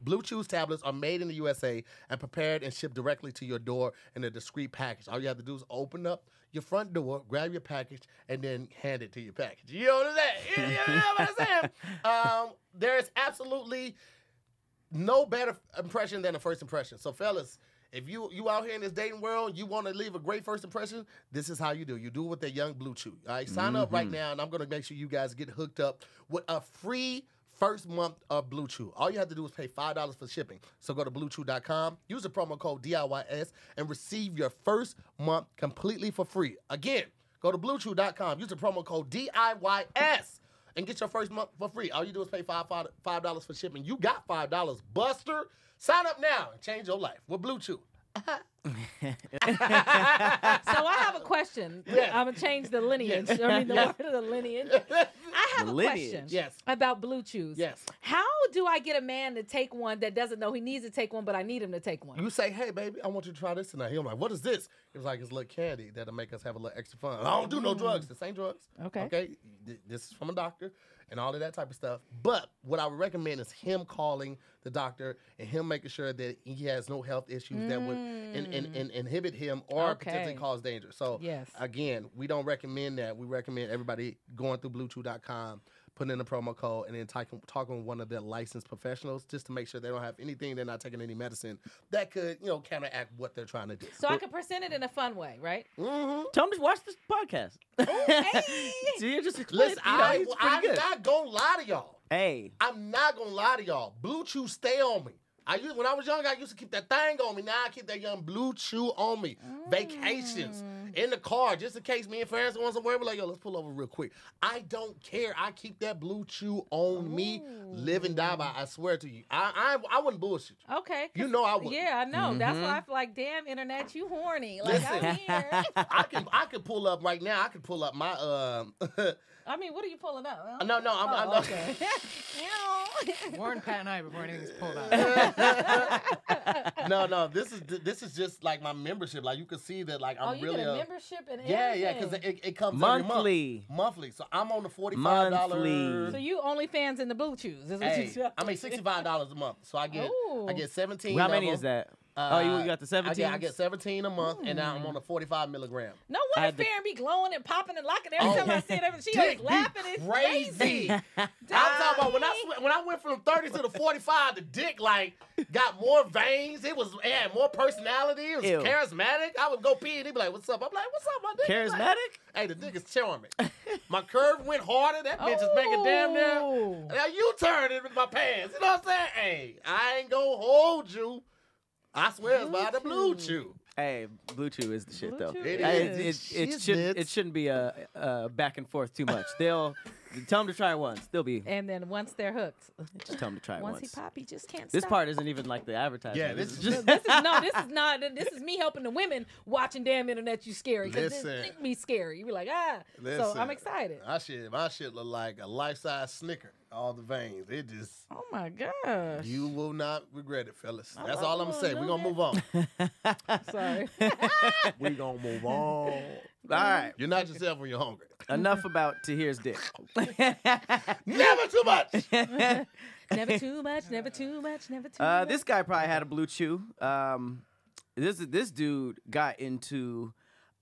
Blue Chew's tablets are made in the USA and prepared and shipped directly to your door in a discreet package. All you have to do is open up your front door, grab your package, and then hand it to your package. You know what I'm saying? You know what I'm saying? There is absolutely no better impression than a first impression. So, fellas, if you out here in this dating world, you want to leave a great first impression, this is how you do. You do it with that young Blue Chew. All right, sign up right now, and I'm going to make sure you guys get hooked up with a free first month of Blue Chew. All you have to do is pay $5 for shipping. So go to BlueChew.com, use the promo code DIYS, and receive your first month completely for free. Again, go to BlueChew.com, use the promo code DIYS, and get your first month for free. All you do is pay $5 for shipping. You got $5, Buster. Sign up now and change your life with Blue Chew. So I have a question. Yes. I'm going to change the lineage. I mean, the word of the lineage. I have a question Yes. about Blue Chews. Yes. How do I get a man to take one that doesn't know he needs to take one, but I need him to take one? You say, hey, baby, I want you to try this tonight. He'll be like, what is this? It was like, it's a little candy that'll make us have a little extra fun. I don't do no drugs. This ain't drugs. Okay. This is from a doctor and all of that type of stuff. But what I would recommend is him calling the doctor and him making sure that he has no health issues that would inhibit him or potentially cause danger. So, again, we don't recommend that. We recommend everybody going through BlueChew.com, putting in the promo code, and then talking with one of their licensed professionals just to make sure they don't have anything, they're not taking any medicine that could, counteract what they're trying to do. So I can present it in a fun way, right? Mm-hmm. Tell him to watch this podcast. Hey. So you just explain. Listen, I'm I'm not going to lie to y'all. Hey. I'm not going to lie to y'all. Blue Chew stay on me. When I was young, I used to keep that thing on me. Now I keep that young blue chew on me. Vacations in the car, just in case me and friends want somewhere. We're like, yo, let's pull over real quick. I don't care. I keep that blue chew on me. Live and die by. I swear to you. I wouldn't bullshit you. Okay. You know I would. Yeah, I know. That's why I feel like, damn, internet, you horny. Like, Listen, I'm here. I can pull up right now. I can pull up my I mean, what are you pulling up? No, I'm okay. Warn Pat and I before anything's pulled out. No. This is just like my membership. Like you can see that. Like I'm you really get a membership and yeah, everything. because it comes monthly. Every monthly. So I'm on the $45. Monthly. So you OnlyFans in the blue chews? Is what Hey, you I mean $65 a month. So I get 17. How many is that? You got the 17? I get 17 a month, and now I'm on the 45 milligram. No wonder Farron be glowing and popping and locking every time I see it. She always laughing. It's crazy. I'm talking about when I went from 30 to the 45, the dick like got more veins. It had more personality. It was charismatic. I would go pee and he'd be like, "What's up?" I'm like, "What's up, my dick?" Charismatic? Like, hey, the dick is charming. My curve went harder. That bitch is making damn near. Now you turn it with my pants. You know what I'm saying? Hey, I ain't gonna hold you. I swear it's by the blue chew. Hey, blue chew is the shit though. It shouldn't be a back and forth too much. They'll tell them to try it once. They'll be. And then once they're hooked, just tell them to try it once. Once he pop, he just can't. This stop. part isn't even like the advertisement. Yeah, this is just. This is not. This is me helping the women watching damn internet. You scary because this me scary. You be like Listen, so I'm excited. My shit look like a life-size Snicker. All the veins. It just. Oh my gosh. You will not regret it, fellas. That's all I'm gonna say. We're gonna move on. Sorry. We're gonna move on. All right. You're not yourself when you're hungry. Enough about Tahir's dick. Never too much. Never too much. Never too much. Never too much. This guy probably had a blue chew. This dude got into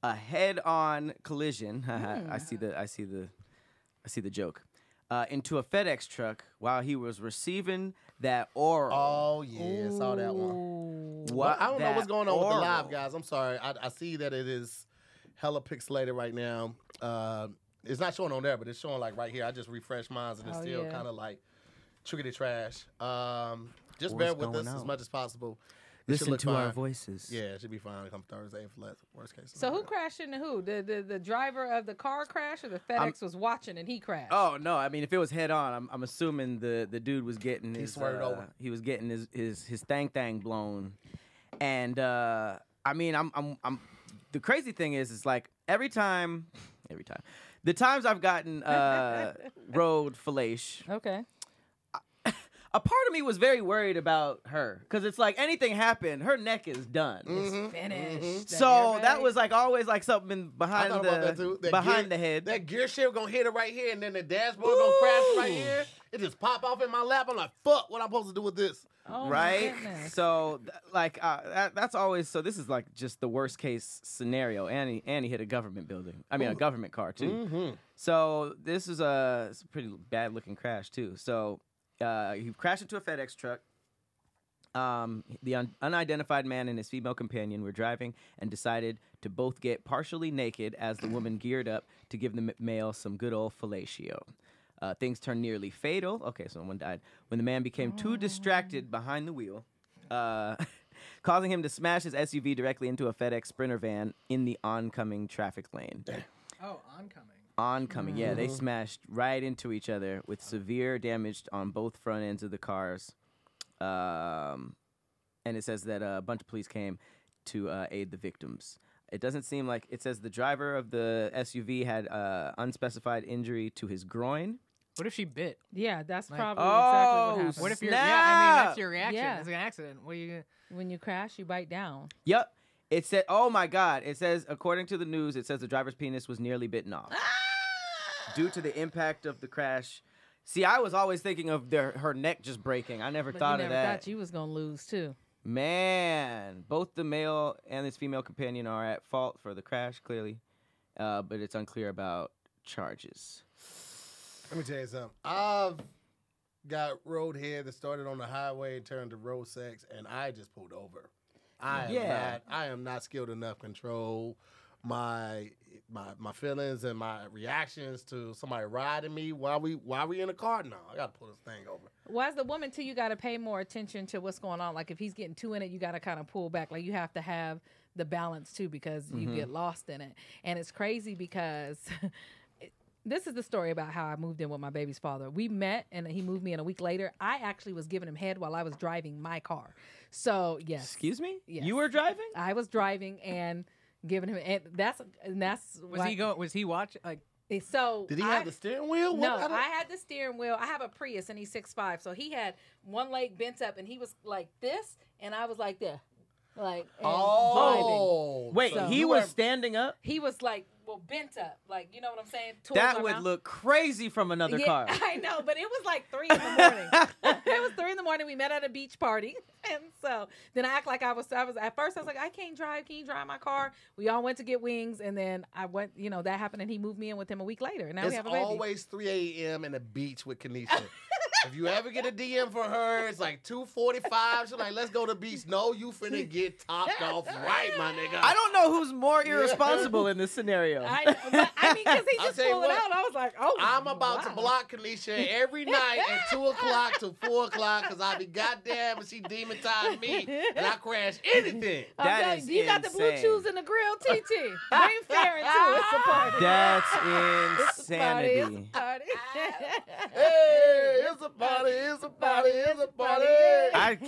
a head-on collision. I see the joke. Into a FedEx truck while he was receiving that oral. Oh yeah, I saw that one. I don't know what's going on with the live, guys. I'm sorry. I see that it is hella pixelated right now. It's not showing on there, but it's showing like right here. I just refreshed mine and it's still kind of like trickety trash. Just bear with us as much as possible. Listen to our voices. Yeah, it should be fine come Thursday. Worst case. So who crashed into who? The driver of the car crashed, or the FedEx was watching and he crashed? Oh no! I mean, if it was head on, I'm assuming the dude was getting his over. He was getting his thang blown, and I mean, I'm the crazy thing is like every time, the times I've gotten road fellation. Okay. A part of me was very worried about her because it's like anything happened, her neck is done. It's finished. So that was like always like something behind the head. That gear shift gonna hit her right here, and then the dashboard gonna crash right here. It just pop off in my lap. I'm like, fuck, what I'm supposed to do with this? Oh, right? So that's always so. This is like just the worst case scenario. And he hit a government building. I mean, a government car too. Mm-hmm. So this is it's a pretty bad looking crash too. So. He crashed into a FedEx truck. The unidentified man and his female companion were driving and decided to both get partially naked as the woman geared up to give the male some good old fellatio. Things turned nearly fatal. Okay, so one died. When the man became too distracted behind the wheel, causing him to smash his SUV directly into a FedEx Sprinter van in the oncoming traffic lane. Oh, oncoming. Oncoming, yeah, they smashed right into each other with severe damage on both front ends of the cars. And it says that a bunch of police came to aid the victims. It doesn't seem like it says the driver of the SUV had unspecified injury to his groin. What if she bit? Yeah, that's probably exactly what happened. What if you're? Yeah, I mean that's your reaction. Yeah. It's an accident. What are you? When you crash, you bite down. Yep. It said, oh my God. It says, according to the news, it says the driver's penis was nearly bitten off. Due to the impact of the crash. See, I was always thinking of her neck just breaking. I never thought of that. You never thought you was going to lose, too. Man, both the male and his female companion are at fault for the crash, clearly. But it's unclear about charges. Let me tell you something. I've got road head that started on the highway and turned to road sex, and I just pulled over. I am not skilled enough control my feelings and my reactions to somebody riding me while we in the car. No, I gotta pull this thing over. Well, as the woman too, you gotta pay more attention to what's going on. Like if he's getting too in it, you gotta kind of pull back. Like you have to have the balance too, because you get lost in it. And it's crazy because this is the story about how I moved in with my baby's father. We met and he moved me in a week later. I actually was giving him head while I was driving my car. So yes. Excuse me? Yes. You were driving? I was driving and giving him, and that's was he watching like? So did he have the steering wheel? No, I had the steering wheel. I have a Prius and he's 6'5", so he had one leg bent up and he was like this and I was like this. Like driving. Wait, so he was standing up? He was like, well, bent up. Like, you know what I'm saying? That would look crazy from another car. I know, but it was like 3 in the morning. It was 3 in the morning. We met at a beach party. And so then I act like I was at first I was like, I can't drive. Can you drive my car? We all went to get wings and then I went, that happened and he moved me in with him a week later. And now we have a baby. It's always 3 a.m. in the beach with Kanisha. If you ever get a DM for her, it's like 2:45. She's like, let's go to the beach. No, you finna get topped off right, my nigga. I don't know who's more irresponsible in this scenario. I mean, because he just pulled it out. I was like, oh, I'm about to block Kanisha every night at 2 o'clock to 4 o'clock because I be goddamn and she demonetized me and I crash anything. That is you got the blue chews in the grill, TT. Bring Farron too. It's a party. That's insanity. It's a party. Hey, it's a party, it's a party, it's a party.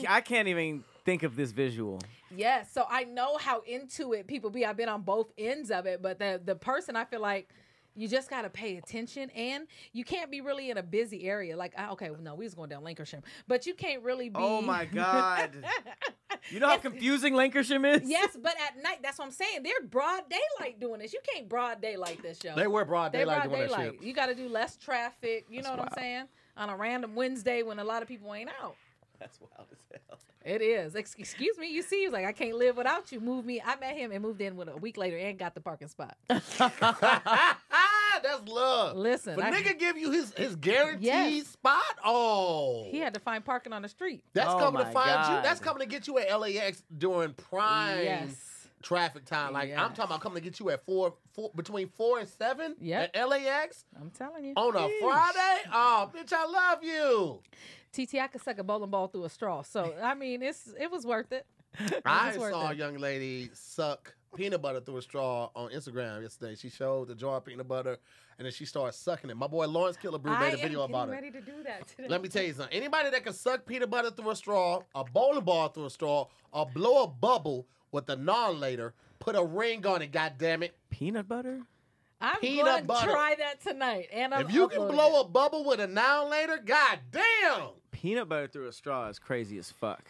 I can't even think of this visual. Yes, so I know how into it people be. I've been on both ends of it, but the person, I feel like you just got to pay attention, and you can't be really in a busy area. Like, okay, well, no, we was going down Lancashire, but you can't really be. Oh my God. You know how confusing Lancashire is? Yes, but at night, that's what I'm saying. They're broad daylight doing this. You can't broad daylight this, yo. They were broad daylight doing that shit. You got to do less traffic. You know what I'm saying? On a random Wednesday when a lot of people ain't out. That's wild as hell. It is. Excuse me. You see, he was like, I can't live without you. Move me. I met him and moved in with a week later and got the parking spot. That's love. Listen. But nigga give you his guaranteed spot? Oh. He had to find parking on the street. That's coming to find you. That's coming to get you at LAX during prime traffic time. Like, I'm talking about coming to get you at between 4 and 7 at LAX. I'm telling you. On a Friday? Oh, bitch, I love you. TT, I could suck a bowling ball through a straw. So, I mean, it was worth it. I saw a young lady suck peanut butter through a straw on Instagram yesterday. She showed the jar of peanut butter, and then she started sucking it. My boy Lawrence Killebrew made a video about it. I'm ready to do that today. Let me tell you something. Anybody that can suck peanut butter through a straw, a bowling ball through a straw, or blow a bubble with a non-later, put a ring on it, goddammit. Peanut butter? I'm going to try that tonight. And if you can blow a bubble with a non-later, goddamn. Peanut butter through a straw is crazy as fuck.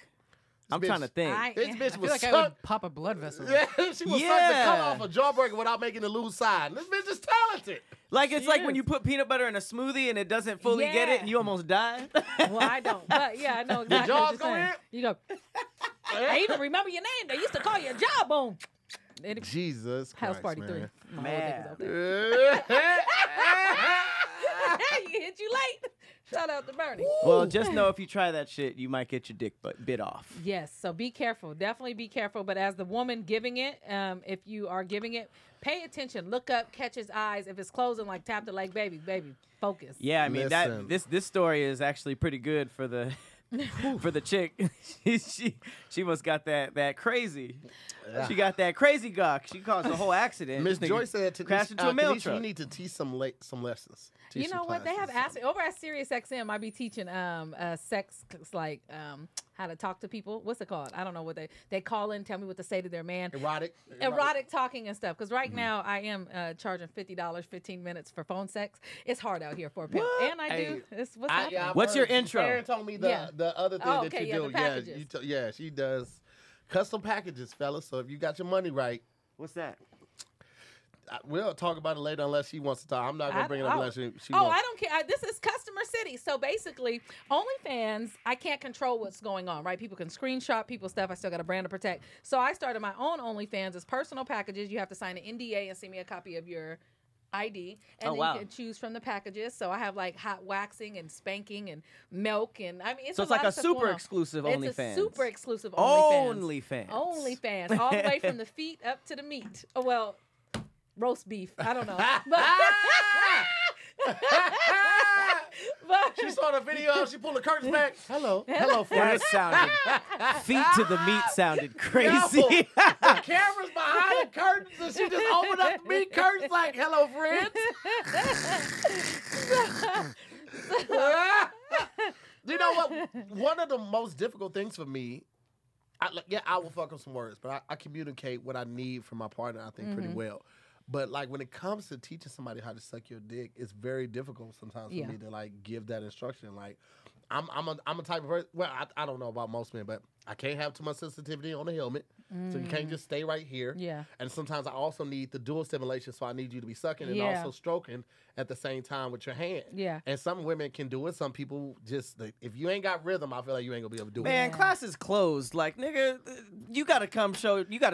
I'm trying to think. This bitch I feel like I would pop a blood vessel. Yeah, she was suck the cut off a jawbreaker without making the loose side. This bitch is talented. Like it's like when you put peanut butter in a smoothie and it doesn't fully get it and you almost die. Well, I don't. But yeah, I know exactly. The jaws go in? You go. I even remember your name. They used to call you Jawbone. Jesus Christ, House Party man. 3. Man. You hit you late. Shout out to Bernie. Well, just know if you try that shit, you might get your dick bit off. Yes, so be careful. Definitely be careful. But as the woman giving it, if you are giving it, pay attention. Look up, catch his eyes. If it's closing, like tap the leg, baby, focus. Yeah, I mean this story is actually pretty good for the for the chick. she must got that crazy. Yeah. She got that crazy gawk. She caused a whole accident. Miss Joy said to crash into a mail truck. You need to teach some lessons. You know what? They have asked over at Sirius XM. I be teaching sex, like how to talk to people. What's it called? I don't know what they call in, tell me what to say to their man. Erotic talking and stuff. Because right now I am charging $50, 15 minutes for phone sex. It's hard out here for a pimp, and I do. What's happening? What's your intro? Aaron told me the other thing that you do. The packages. She does custom packages, fellas. So if you got your money right, what's that? We'll talk about it later unless she wants to talk. I'm not going to bring it up unless she wants. I don't care. This is Customer City. So basically, OnlyFans, I can't control what's going on, right? People can screenshot people's stuff. I still got a brand to protect. So I started my own OnlyFans as personal packages. You have to sign an NDA and send me a copy of your ID, and then you can choose from the packages. So I have like hot waxing and spanking and milk, and I mean, it's like a super exclusive OnlyFans. It's a super exclusive OnlyFans. OnlyFans. OnlyFans, all the way from the feet up to the meat. Oh, well, roast beef. I don't know. She saw the video. She pulled the curtains back. Hello, friends. That sounded feet to the meat sounded crazy. Yo, the camera's behind the curtains, and she just opened up the meat curtains like, "Hello, friends." You know what? One of the most difficult things for me, I will fuck up some words, but I communicate what I need from my partner, I think, pretty well. But like when it comes to teaching somebody how to suck your dick, it's very difficult sometimes for me to like give that instruction. Like I'm a type of person. Well, I don't know about most men, but I can't have too much sensitivity on the helmet, so you can't just stay right here. Yeah. And sometimes I also need the dual stimulation, so I need you to be sucking and also stroking at the same time with your hand. Yeah. And some women can do it. Some people just, if you ain't got rhythm, I feel like you ain't gonna be able to do it. Man, class is closed. Like, nigga, you gotta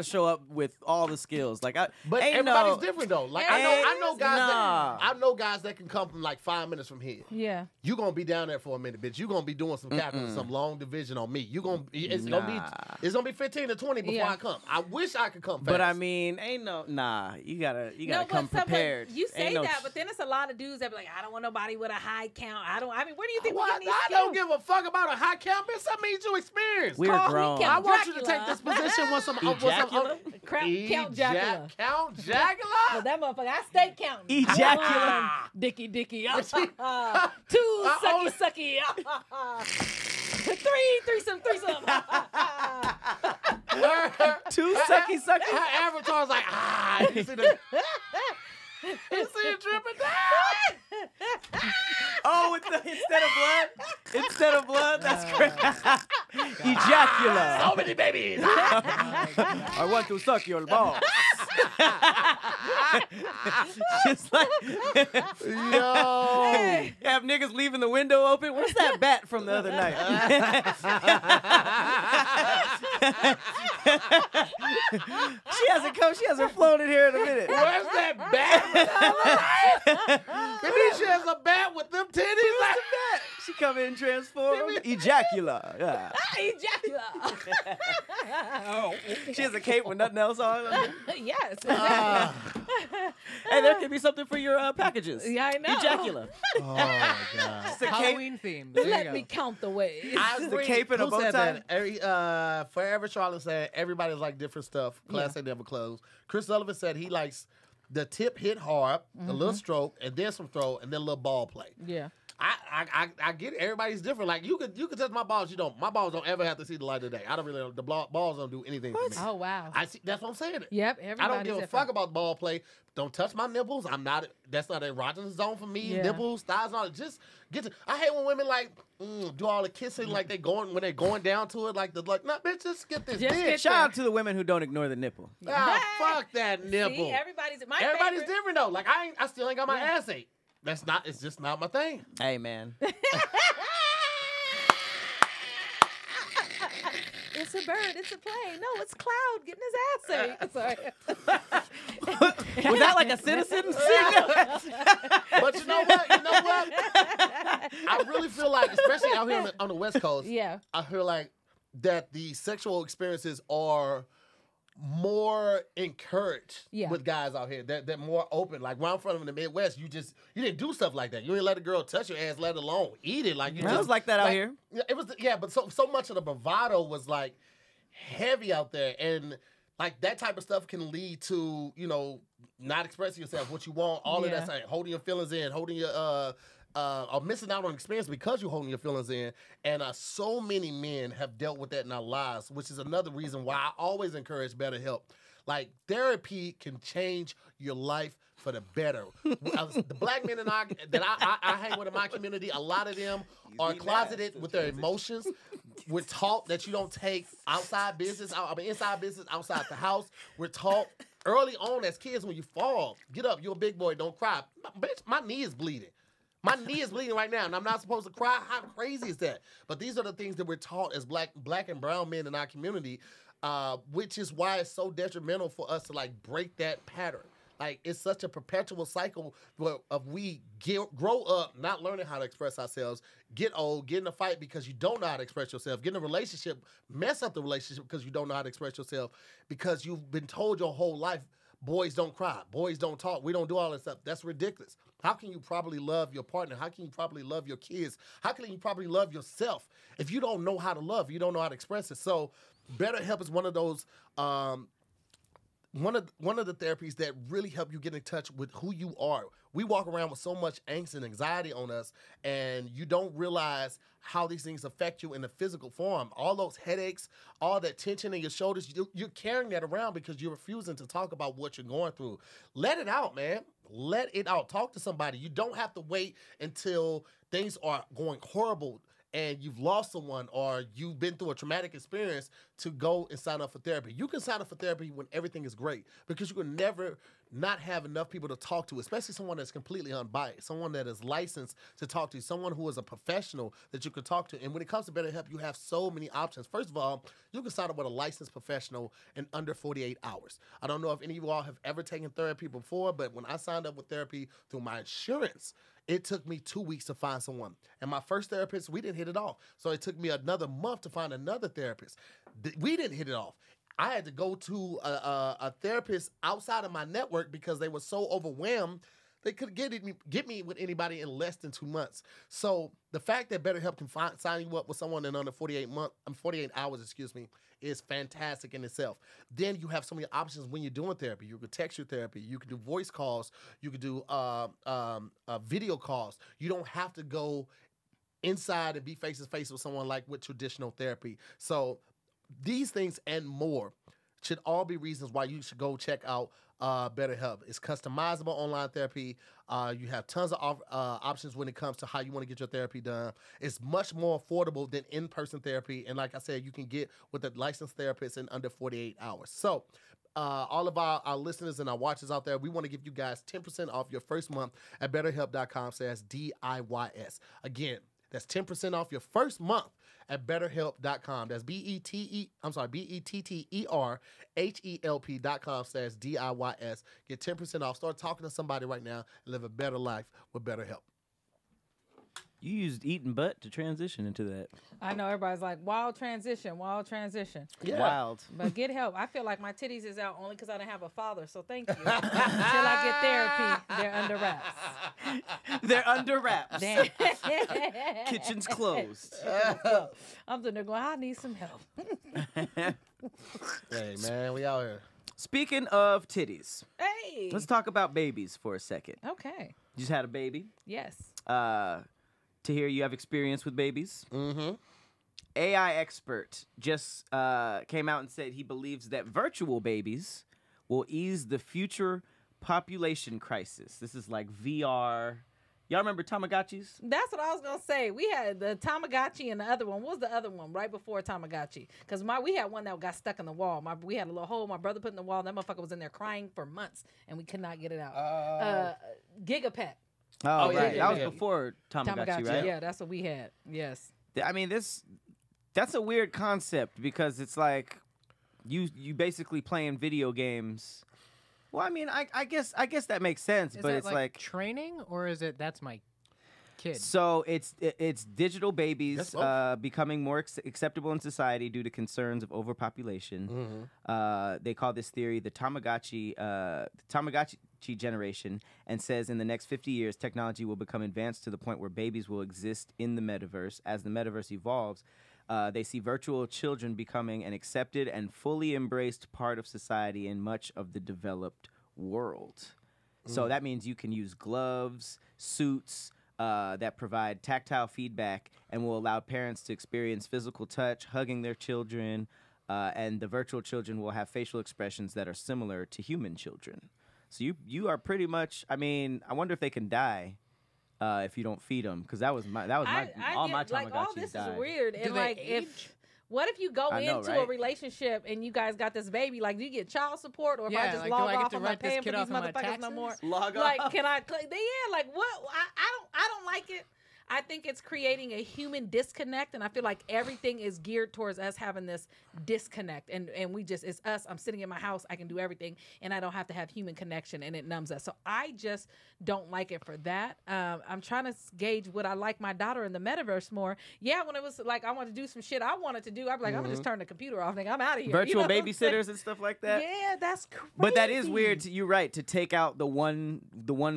show up with all the skills. Like, but everybody's different though. Like I know guys that can come from like 5 minutes from here. Yeah. You gonna be down there for a minute, bitch. You gonna be doing some calculus, some long division on me. You gonna it's gonna be 15 to 20 before I come. I wish I could come fast. But I mean, you gotta come prepared. You say that, but then it's a lot of dudes that be like, I don't want nobody with a high count. I mean, where do you think we get these skills? I don't give a fuck about a high count, bitch. That means you experience. We're grown. I want you to take this position once I'm Count Jacula. Count Jacula? Well, that motherfucker, I stay counting. Ejacula. Dicky. 2 sucky. 3 threesome. 2 sucky. Her avatar's like, you see the... You see it dripping down? Oh, instead of blood, that's great. Ejacula. So many babies. I want to suck your balls. Just like, yo, have niggas leaving the window open. Where's that bat from the other night? She hasn't flown in here in a minute. Where's that bat? Maybe she has a bat with them titties. Where's the bat? She come in transformed. Ejacula. Yeah. Ejacula. She has a cape with nothing else on. Yes. Hey, there could be something for your packages. Yeah, I know. Ejacula. Oh my God. It's a Halloween theme. Let me count the ways. The cape and a bow tie. Forever Charlotte said everybody's like different stuff. Class ain't never closed. Chris Sullivan said he likes the tip hit hard, a little stroke, and then some throw, and then a little ball play. Yeah. I get it. Everybody's different. Like you could touch my balls. My balls don't ever have to see the light of day. I don't really. The balls don't do anything for me. Oh wow. I see. That's what I'm saying. Yep. I don't give a fuck about ball play. Don't touch my nipples. That's not an erogenous zone for me. Yeah. Nipples, thighs, and all. Just get to. I hate when women like do all the kissing like when they're going down to it. Like nah, bitch, just get this dick. Shout out to the women who don't ignore the nipple. Fuck that nipple. See, everybody's different though. Like I still ain't got my ass ate. It's just not my thing. Hey, man. It's a bird. It's a plane. No, it's Cloud getting his ass ate. Sorry. Was that like a citizen signal? But you know what? I really feel like, especially out here on the West Coast, I feel like that the sexual experiences are more encouraged with guys out here. They're more open. Like where I'm from in the Midwest, you didn't do stuff like that. You didn't let a girl touch your ass, let alone eat it. Like it was like that out here. It was but so much of the bravado was like heavy out there, and like that type of stuff can lead to not expressing yourself, what you want, all of that, like, holding your feelings in, holding your or missing out on experience because you're holding your feelings in. And so many men have dealt with that in our lives, which is another reason why I always encourage BetterHelp. Like, therapy can change your life for the better. The black men that I hang with in my community, a lot of them are closeted with their emotions. We're taught that you don't take inside business outside the house. We're taught early on as kids, when you fall, get up, you're a big boy, don't cry. Bitch, my knee is bleeding. My knee is bleeding right now, and I'm not supposed to cry? How crazy is that? But these are the things that we're taught as black and brown men in our community, which is why it's so detrimental for us to, like, break that pattern. Like, it's such a perpetual cycle of we grow up not learning how to express ourselves, get old, get in a fight because you don't know how to express yourself, get in a relationship, mess up the relationship because you don't know how to express yourself, because you've been told your whole life boys don't cry, boys don't talk, we don't do all that stuff. That's ridiculous. How can you properly love your partner? How can you properly love your kids? How can you properly love yourself if you don't know how to love, you don't know how to express it? So BetterHelp is one of those one of the therapies that really help you get in touch with who you are. We walk around with so much angst and anxiety on us, and you don't realize how these things affect you in the physical form. All those headaches, all that tension in your shoulders, you're carrying that around because you're refusing to talk about what you're going through. Let it out, man. Let it out. Talk to somebody. You don't have to wait until things are going horrible and you've lost someone or you've been through a traumatic experience to go and sign up for therapy. You can sign up for therapy when everything is great because you can never not have enough people to talk to, especially someone that's completely unbiased, someone that is licensed to talk to, someone who is a professional that you can talk to. And when it comes to BetterHelp, you have so many options. First of all, you can sign up with a licensed professional in under 48 hours. I don't know if any of you all have ever taken therapy before, but when I signed up with therapy through my insurance, it took me 2 weeks to find someone. And my first therapist, we didn't hit it off. So it took me another month to find another therapist. We didn't hit it off. I had to go to a therapist outside of my network because they were so overwhelmed they could get me with anybody in less than 2 months. So the fact that BetterHelp can sign you up with someone in under 48 hours, is fantastic in itself. Then you have so many options when you're doing therapy. You can text your therapy. You can do voice calls. You can do video calls. You don't have to go inside and be face-to-face with someone like with traditional therapy. So these things and more should all be reasons why you should go check out BetterHelp. It's customizable online therapy. You have tons of options when it comes to how you want to get your therapy done. It's much more affordable than in-person therapy. And like I said, you can get with a licensed therapist in under 48 hours. So all of our listeners and our watchers out there, we want to give you guys 10% off your first month at BetterHelp.com/DIYS. Again, that's 10% off your first month at BetterHelp.com. That's BetterHelp.com/DIYS. Get 10% off. Start talking to somebody right now and live a better life with BetterHelp. You used eating butt to transition into that. I know everybody's like, wild transition. Yeah. Wild. But get help. I feel like my titties is out only because I didn't have a father, so thank you. Until I get therapy, they're under wraps. They're under wraps. Kitchen's closed. I'm sitting there going, I need some help. Hey, man, we out here. Speaking of titties, hey, let's talk about babies for a second. Okay. You just had a baby? Yes. Tahir, you have experience with babies? Mm-hmm. AI expert just came out and said he believes that virtual babies will ease the future population crisis. This is like VR. Y'all remember Tamagotchis? That's what I was going to say. We had the Tamagotchi and the other one. What was the other one right before Tamagotchi? Because we had one that got stuck in the wall. We had a little hole. My brother put in the wall. That motherfucker was in there crying for months, and we could not get it out. Gigapet. Oh, right. That was before Tamagotchi, right? Yeah, that's what we had. Yes. I mean, that's a weird concept because it's like you basically playing video games. Well, I mean, I guess that makes sense, but it's like training, or is it that's my kid? So it's digital babies becoming more acceptable in society due to concerns of overpopulation. Mm-hmm. They call this theory the Tamagotchi generation, and says in the next 50 years, technology will become advanced to the point where babies will exist in the metaverse. As the metaverse evolves, they see virtual children becoming an accepted and fully embraced part of society in much of the developed world. So that means you can use gloves, suits that provide tactile feedback and will allow parents to experience physical touch, hugging their children, and the virtual children will have facial expressions that are similar to human children. So you are pretty much, I mean, I wonder if they can die if you don't feed them, because that was my all my Tamagotchis like, all this died. Is weird. And like what if you go into a relationship and you guys got this baby? Like, do you get child support, or if I just log off, I'm not paying for these motherfuckers no more? Log off. Like, can I? Yeah, like what? I don't like it. I think it's creating a human disconnect, and I feel like everything is geared towards us having this disconnect, and we just, it's us. I'm sitting in my house, I can do everything, and I don't have to have human connection, and it numbs us. So I just don't like it for that. I'm trying to gauge would I like my daughter in the metaverse more. Yeah, when it was like I wanted to do some shit I wanted to do, I'd be like, I'm gonna just turn the computer off, nigga. I'm out of here. Virtual babysitters and stuff like that. Yeah, that's crazy. But that is weird. You're right, to take out the one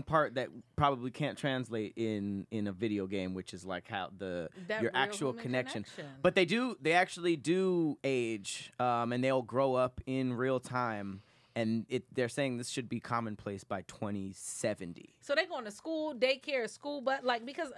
part that probably can't translate in a video game, which is like how your actual connection. But they actually do age, and they'll grow up in real time. And they're saying this should be commonplace by 2070. So they're going to school, daycare, school, but like, because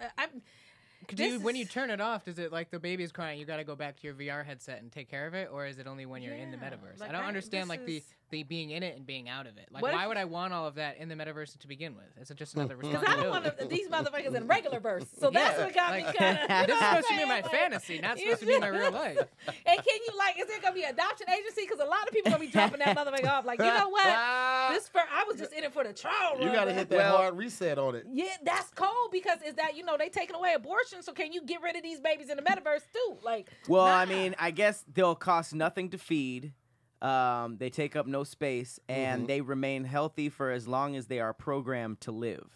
when you turn it off, does it like the baby's crying, you got to go back to your VR headset and take care of it? Or is it only when you're in the metaverse? Like, I don't understand the being in it and being out of it. Like, why would I want all of that in the metaverse to begin with? It's just another responsibility. Because I don't want these motherfuckers in regular verse. So that's what got me kind of. This is supposed to be my fantasy, not supposed to be my real life. And can you, like, is there going to be an adoption agency? Because a lot of people going to be dropping that motherfucker off. Like, you know what? I was just in it for the trial run. You got to hit that hard reset on it. Yeah, that's cold because is that, they taking away abortion. So can you get rid of these babies in the metaverse too? Like, well, I mean, I guess they'll cost nothing to feed. They take up no space, and they remain healthy for as long as they are programmed to live.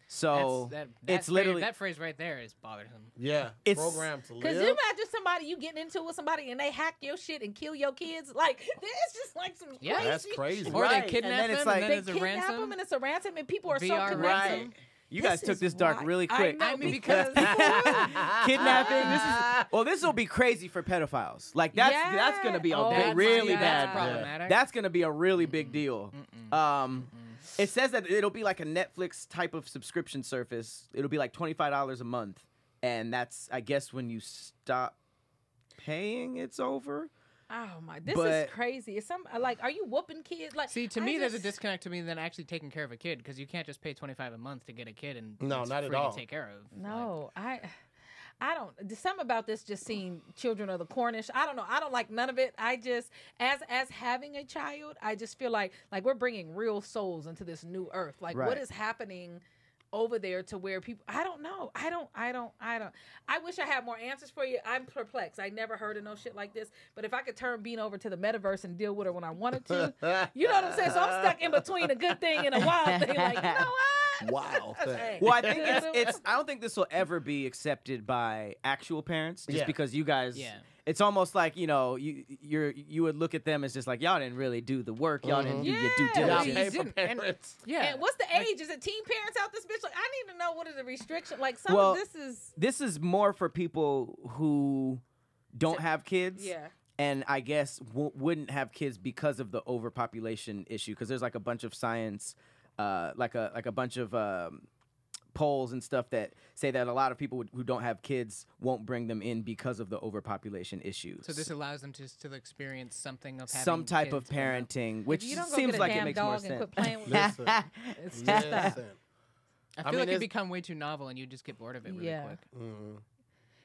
So it's literally that phrase right there is bothersome. Yeah, it's programmed to live. Because you imagine somebody you getting into with somebody and they hack your shit and kill your kids. Like, it's just like some crazy. That's crazy. Or they kidnap them, and then it's a ransom. They kidnap them and it's a ransom, and people are so VR connected. right. You guys took this dark really quick. I mean, because kidnapping. This will be crazy for pedophiles. Like that's gonna be a really bad. Problematic. That's gonna be a really big deal. It says that it'll be like a Netflix type of subscription service. It'll be like $25 a month, and that's, I guess, when you stop paying, it's over. Oh my! This is crazy. It's are you whooping kids? Like, see, to me, there's a disconnect to me than actually taking care of a kid, because you can't just pay $25 a month to get a kid and no, not free at all. To take care of. No, I don't. Something about this just seemed Children of the Cornish. I don't know. I don't like none of it. I just, as having a child, I just feel like we're bringing real souls into this new earth. Like, what is happening over there to where people, I don't know. I wish I had more answers for you. I'm perplexed. I never heard of no shit like this. But if I could turn Bean over to the metaverse and deal with her when I wanted to, you know what I'm saying? So I'm stuck in between a good thing and a wild thing. Like, you know what? Wow. Well, I think it's I don't think this will ever be accepted by actual parents, just because you guys. Yeah. It's almost like, you would look at them as just like, y'all didn't really do the work. Y'all didn't do your due diligence. And what's the age? Is it teen parents out this bitch? Like, I need to know what is the restriction. Like, some of this is... This is more for people who don't have kids. Yeah. And I guess wouldn't have kids because of the overpopulation issue. Because there's like a bunch of science, like a bunch of... polls and stuff that say that a lot of people who don't have kids won't bring them in because of the overpopulation issues. So this allows them to experience something of having some type of parenting, which seems like it makes more sense. Listen. I feel like it become way too novel and you just get bored of it really quick. Mm-hmm.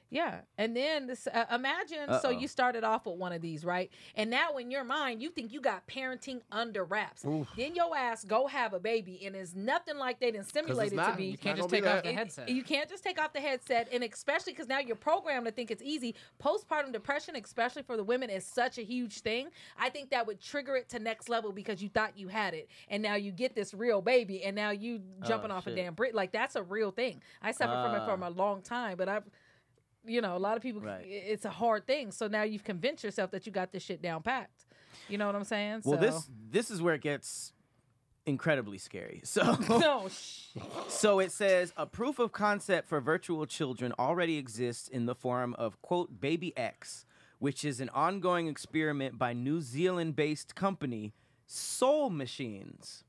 Yeah. And then imagine, so you started off with one of these, right? And now in your mind, you think you got parenting under wraps. Oof. Then your ass go have a baby, and it's nothing like they didn't simulate it to be. You can't just take off the headset. You can't just take off the headset, and especially because now you're programmed to think it's easy. Postpartum depression, especially for the women, is such a huge thing. I think that would trigger it to next level because you thought you had it, and now you get this real baby, and now you jumping off a damn brick. Like, that's a real thing. I suffered from it for a long time, but a lot of people, it's a hard thing. So now you've convinced yourself that you got this shit down packed. You know what I'm saying? Well, this is where it gets incredibly scary. So, so it says a proof of concept for virtual children already exists in the form of, quote, Baby X, which is an ongoing experiment by New Zealand-based company Soul Machines.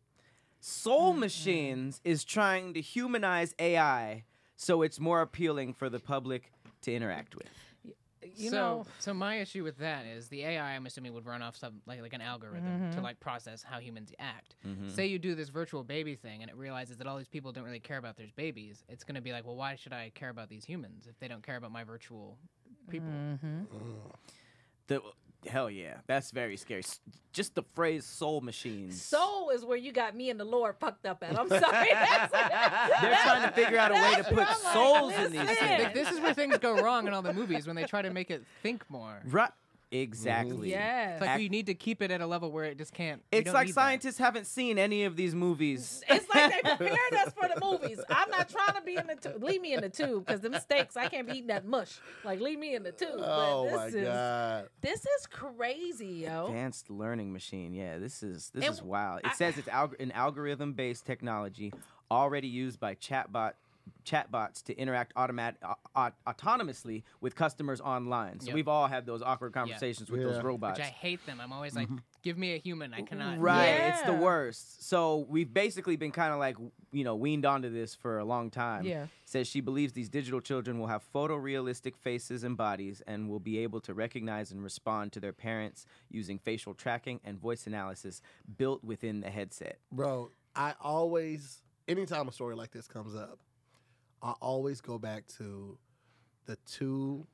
Soul Machines is trying to humanize AI so it's more appealing for the public to interact with. So my issue with that is the AI, I'm assuming, would run off some like an algorithm to like process how humans act. Say you do this virtual baby thing and it realizes that all these people don't really care about their babies. It's going to be like, well, why should I care about these humans if they don't care about my virtual people? Hell yeah, that's very scary. Just the phrase "soul machines." Soul is where you got me and the Lord fucked up at. I'm sorry. They're trying to figure out a way to put souls in these things. This is where things go wrong in all the movies when they try to make it think more. Right. Exactly. Yes. It's like you need to keep it at a level where it just can't. It's like scientists haven't seen any of these movies. It's like they prepared us for the movies. I'm not trying to be in the tube. Leave me in the tube because them steaks, I can't be eating that mush. Like, leave me in the tube. Oh, my God. This is crazy, yo. Advanced learning machine. Yeah, this is wild. It says it's an algorithm-based technology already used by chatbots to interact autonomously with customers online. So we've all had those awkward conversations with those robots. Which I hate them. I'm always like, give me a human. I cannot. Right. It's the worst. So we've basically been kind of like, weaned onto this for a long time. Yeah. Says she believes these digital children will have photorealistic faces and bodies and will be able to recognize and respond to their parents using facial tracking and voice analysis built within the headset. Bro, anytime a story like this comes up, I always go back to the 2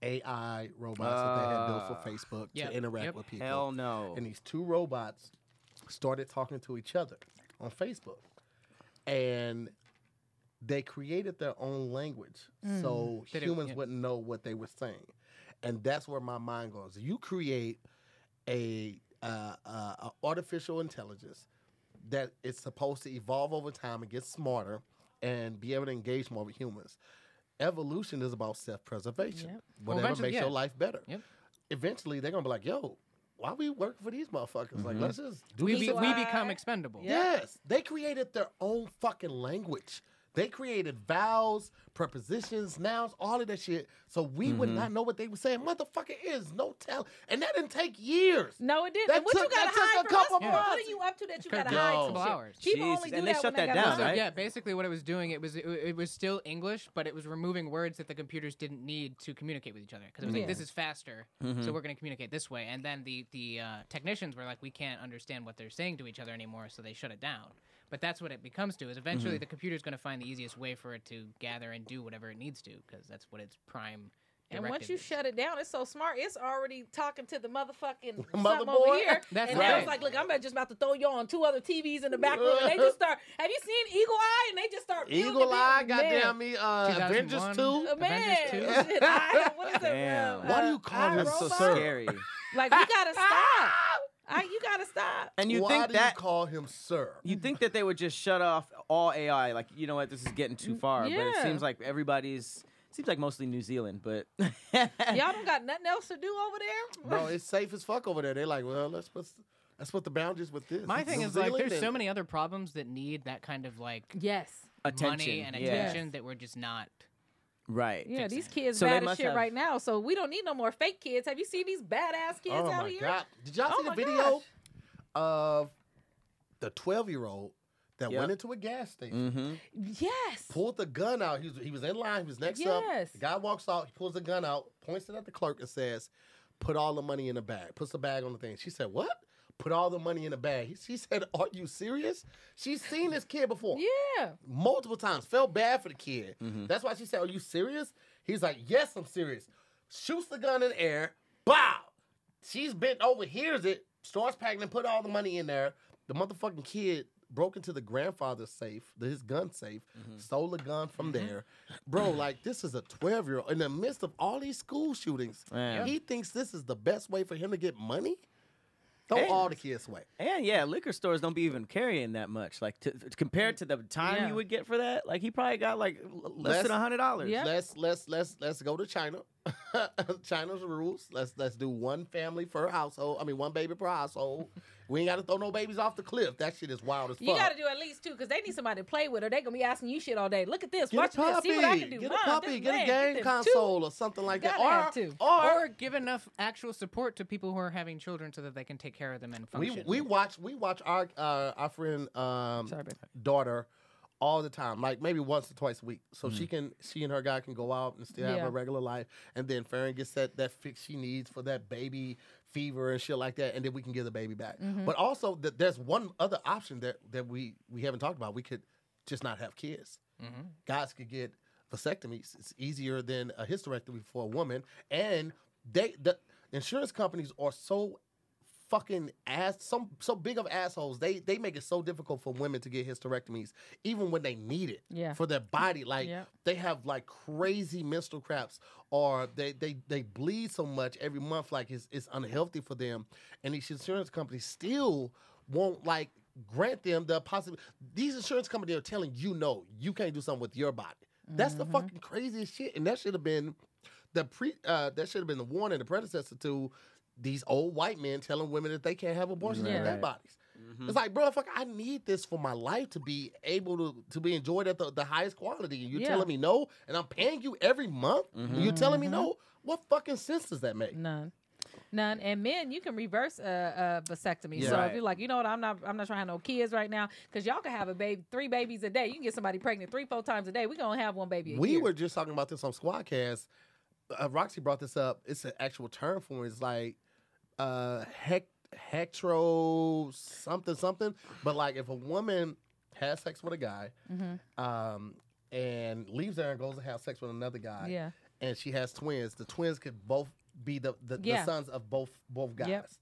AI robots that they had built for Facebook to interact with people. Hell no. And these 2 robots started talking to each other on Facebook. And they created their own language so humans wouldn't know what they were saying. And that's where my mind goes. You create a artificial intelligence that is supposed to evolve over time and get smarter and be able to engage more with humans. Evolution is about self-preservation. Yep. Whatever makes your life better. Yep. Eventually, they're going to be like, yo, why we working for these motherfuckers? Like, let's just do we become expendable. Yes. They created their own fucking language. They created vowels, prepositions, nouns, all of that shit, so we would not know what they were saying. Motherfucker is no talent. And that didn't take years. No, it didn't. That what you got to hide from us? What are you up to that you got to hide some hours. People only do and they shut that down, right? Yeah, basically what it was doing, it was still English, but it was removing words that the computers didn't need to communicate with each other. Because it was like, this is faster, so we're going to communicate this way. And then the technicians were like, we can't understand what they're saying to each other anymore, so they shut it down. But that's what it becomes to, is eventually the computer's going to find the easiest way for it to gather and do whatever it needs to, because that's what its prime directive And once you is. shut it down, it's so smart. It's already talking to the motherfucking something over here. That's and right. It's like, look, I'm just about to throw you on 2 other TVs in the back room. And they just start, have you seen Eagle Eye? And they just start Eagle Eye, goddamn me, Avengers 2. Man, Avengers 2. Shit, what is it? Why do you call him so sir? scary? Like, we got to stop. You gotta stop. And why do you call him sir? You think that they would just shut off all AI? Like, you know what, this is getting too far. But it seems like seems like mostly New Zealand, but y'all don't got nothing else to do over there? Bro, it's safe as fuck over there. They're like, well, let's put the boundaries with this. My thing is, like, there's so many other problems that need that kind of, like, attention. money and attention that we're just not. Right. Yeah, these kids bad as shit right now, so we don't need no more fake kids. Have you seen these badass kids out here? God. Did y'all see the video of the 12-year-old that went into a gas station? Yes. Pulled the gun out. He was in line. He was next up. The guy walks out. He pulls the gun out, points it at the clerk, and says, "Put all the money in the bag." Puts the bag on the thing. She said, "What?" Put all the money in the bag. She said, "Are you serious?" She's seen this kid before. Yeah. Multiple times. Felt bad for the kid. That's why she said, "Are you serious?" He's like, "Yes, I'm serious." Shoots the gun in the air. Bow. She's bent over, hears it, starts packing and put all the money in there. The motherfucking kid broke into the grandfather's safe, his gun safe, stole the gun from there. Bro, like, this is a 12-year-old. In the midst of all these school shootings, he thinks this is the best way for him to get money? Throw all the kids away. And liquor stores don't be even carrying that much. Like, compared to the time you would get for that, like, he probably got like less than $100. Yeah. Let's go to China. China's rules. Let's do one family per household. I mean, one baby per household. We ain't got to throw no babies off the cliff. That shit is wild as fuck. You got to do at least 2, because they need somebody to play with, or they going to be asking you shit all day. Look at this. Watch this. See what I can do. Get a puppy. Get a game console or something like that. Or give enough actual support to people who are having children so that they can take care of them and function. We watch our friend daughter all the time, like maybe once or twice a week. So she and her guy can go out and still have a regular life. And then Farron gets that fix she needs for that baby fever and shit like that, and then we can give the baby back. But also, there's one other option that we haven't talked about. We could just not have kids. Guys could get vasectomies. It's easier than a hysterectomy for a woman. And insurance companies are so fucking so big of assholes. They make it so difficult for women to get hysterectomies, even when they need it for their body. Like they have like crazy menstrual cramps, or they bleed so much every month, like it's unhealthy for them. And these insurance companies still won't like grant them the possibility. These insurance companies are telling you no, you can't do something with your body. That's the fucking craziest shit. And that should have been the warning, the predecessor to these old white men telling women that they can't have abortions in their bodies. It's like, bro, fuck, I need this for my life to be able to be enjoyed at the highest quality. And you're telling me no, and I'm paying you every month. And you're telling me no. What fucking sense does that make? None. And men, you can reverse a vasectomy. So if you're like, you know what, I'm not trying to have no kids right now, because y'all can have a baby, 3 babies a day. You can get somebody pregnant 3-4 times a day. We're gonna have 1 baby a year. We were just talking about this on Squadcast. Roxy brought this up. It's an actual term for it. It's like hetero something. But like if a woman has sex with a guy and leaves there and goes to have sex with another guy, and she has twins, the twins could both be the sons of both guys.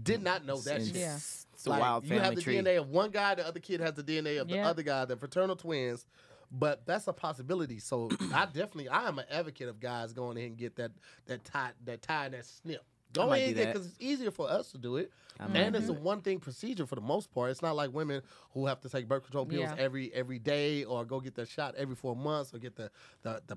Did not know that shit. It's a like, wild family you have the tree. DNA of one guy, the other kid has the DNA of the other guy, the fraternal twins. But that's a possibility. So I am an advocate of guys going ahead and get that tie and that snip. Go ahead and get, because it's easier for us to do it. And it's a one-thing procedure for the most part. It's not like women who have to take birth control pills every day, or go get their shot every 4 months, or get the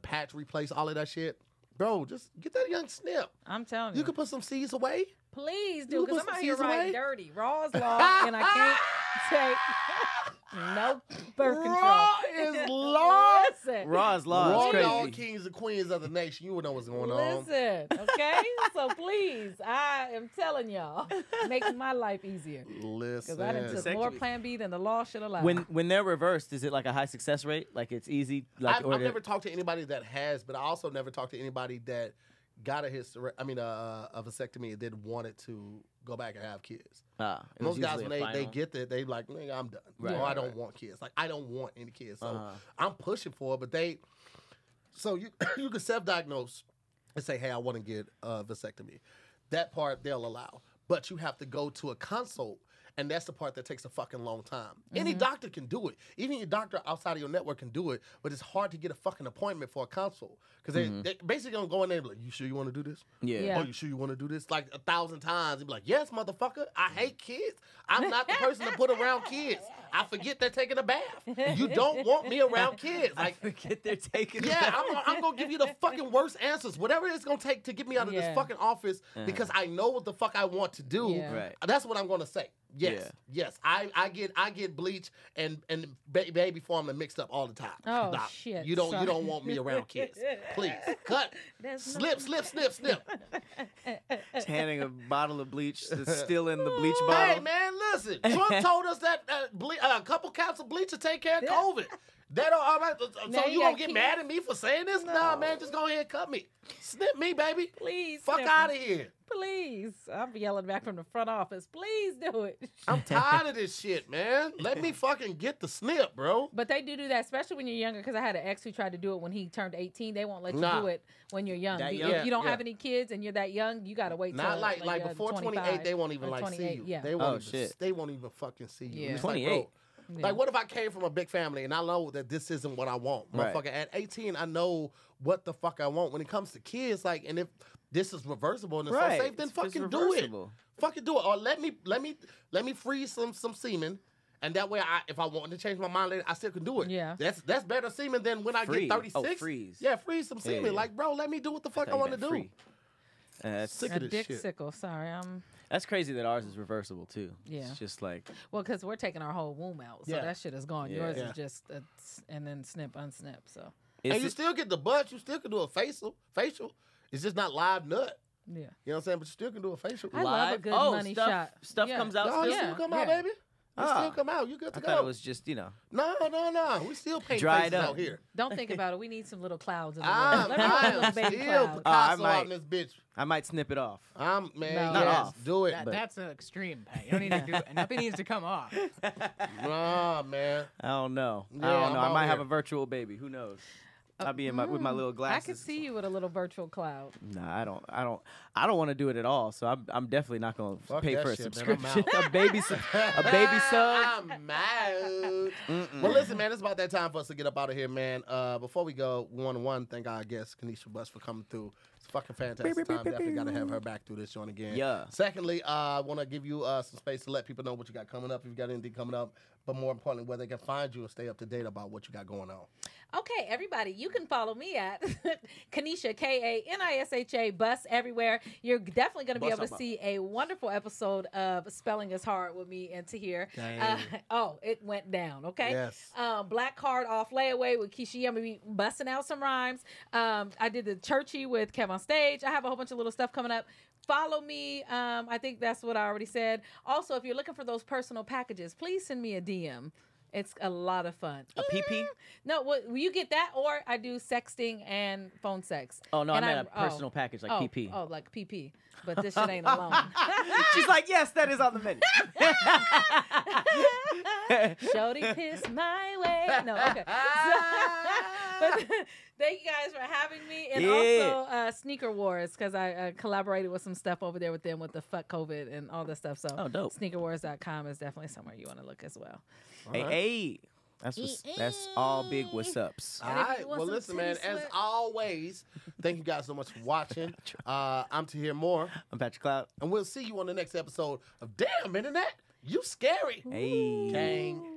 patch replaced, all of that shit. Bro, just get that young snip. I'm telling you. You can put some seeds away. Please do, because I'm out here writing dirty. Raw's law, and I can't take no birth control. Raw is law. Listen. Raw's law is crazy. All kings and queens of the nation. You would know what's going on. Listen, okay? So please, I am telling y'all, make my life easier. Listen. Because I done took more Plan B than the law should allow. When they're reversed, is it like a high success rate? Like it's easy? Like I've never talked to anybody that has, but I also never talked to anybody that got a vasectomy and then wanted to go back and have kids. Most guys, when they get there, they like, nigga, I'm done. Right, or I don't want kids. Like, I don't want any kids. So I'm pushing for it, but so you can self-diagnose and say, hey, I want to get a vasectomy. That part they'll allow. But you have to go to a consult, and that's the part that takes a fucking long time. Any doctor can do it. Even your doctor outside of your network can do it, but it's hard to get a fucking appointment for a consult. Because they basically don't go in there and be like, you sure you want to do this? Yeah. Oh, you sure you want to do this? Like 1,000 times. They'd be like, yes, motherfucker, I hate kids. I'm not the person to put around kids. I forget they're taking a bath. You don't want me around kids. Like, I forget they're taking a bath. Yeah, I'm going to give you the fucking worst answers. Whatever it's going to take to get me out of this fucking office, because I know what the fuck I want to do. Yeah. Right. That's what I'm going to say. Yes. I get bleach and baby formula mixed up all the time. Oh, shit. You don't want me around kids. Please cut. Slip. Tanning a bottle of bleach that's still in the bleach bottle. Hey man, listen. Trump told us that a couple caps of bleach will take care of COVID. That all right. So you gonna get mad at me for saying this? Nah, man, just go ahead and cut me. Snip me, baby. Please. Fuck out of here. Please. I'm yelling back from the front office. Please do it. I'm tired of this shit, man. Let me fucking get the snip, bro. But they do that, especially when you're younger, because I had an ex who tried to do it when he turned 18. They won't let you do it when you're young. If you don't have any kids and you're that young, you got to wait till like before 28, they won't even see you. Yeah. They won't even fucking see you. Yeah. 28. Like, what if I came from a big family and I know that this isn't what I want? Motherfucker, at 18, I know what the fuck I want. When it comes to kids, like, and if this is reversible and it's so safe, then fucking do it. Fucking do it. Or let me freeze some semen, and that way, if I want to change my mind later, I still can do it. Yeah. That's better semen than when I get 36. Oh, freeze. Yeah, freeze some semen. Yeah. Like, bro, let me do what the fuck I want to do. Sick of this dick shit. sickle. Sorry, That's crazy that ours is reversible too. Yeah. It's just like, well, because we're taking our whole womb out, so that shit is gone. Yours is just and then snip, unsnip. So. And you still get the butt. You still can do a facial. It's just not live nut. Yeah. You know what I'm saying? But you still can do a facial. I love a good money shot. Stuff comes out. No, still come out, baby. You still come out. You good to go. I thought it was just, No. We still paint dried faces up out here. Don't think about it. We need some little clouds in the I'm world. Let me baby still clouds. Picasso out in this bitch. I might snip it off. Man, No. Not off. Do it. That's an extreme, Pat. You don't need to do it. Nothing needs to come off. Nah, man. I don't know. Yeah, I don't know. I might here. have a virtual baby. Who knows? I'll be with my little glasses. I could see you with a little virtual cloud. Nah, I don't want to do it at all. So I'm definitely not gonna pay for a subscription. Man, a baby sub. I'm out. Well, listen, man, it's about that time for us to get up out of here, man. Before we go, one, thank our guest Kanisha Buss for coming through. It's a fucking fantastic time. Definitely got to have her back through this joint again. Yeah. Secondly, I want to give you some space to let people know what you got coming up, if you got anything coming up, but more importantly, where they can find you and stay up to date about what you got going on. Okay, everybody, you can follow me at Kanisha, Kanisha Buss everywhere. You're definitely going to be able to see a wonderful episode of Spelling is Hard with me and Tahir. It went down, okay? Yes. Black Card Off Layaway with Keisha. I'm going to be busting out some rhymes. I did the Churchy with Kev on Stage. I have a whole bunch of little stuff coming up. Follow me. I think that's what I already said. Also, if you're looking for those personal packages, please send me a DM. It's a lot of fun. A PP? No, will you get that? Or I do sexting and phone sex. Oh, no, I meant a personal package like PP. Oh, like PP. But this shit ain't alone. She's like, yes, that is on the menu. Shorty piss my way. No, okay. But thank you guys for having me. And also Sneaker Wars, because I collaborated with some stuff over there with them with the fuck COVID and all this stuff. So dope. sneakerwars.com is definitely somewhere you want to look as well. Hey. That's all big what's ups. All right. Well, listen, man, as always, thank you guys so much for watching. I'm Tahir Moore. I'm Patrick Cloud. And we'll see you on the next episode of Damn Internet, You Scary. Hey. Gang.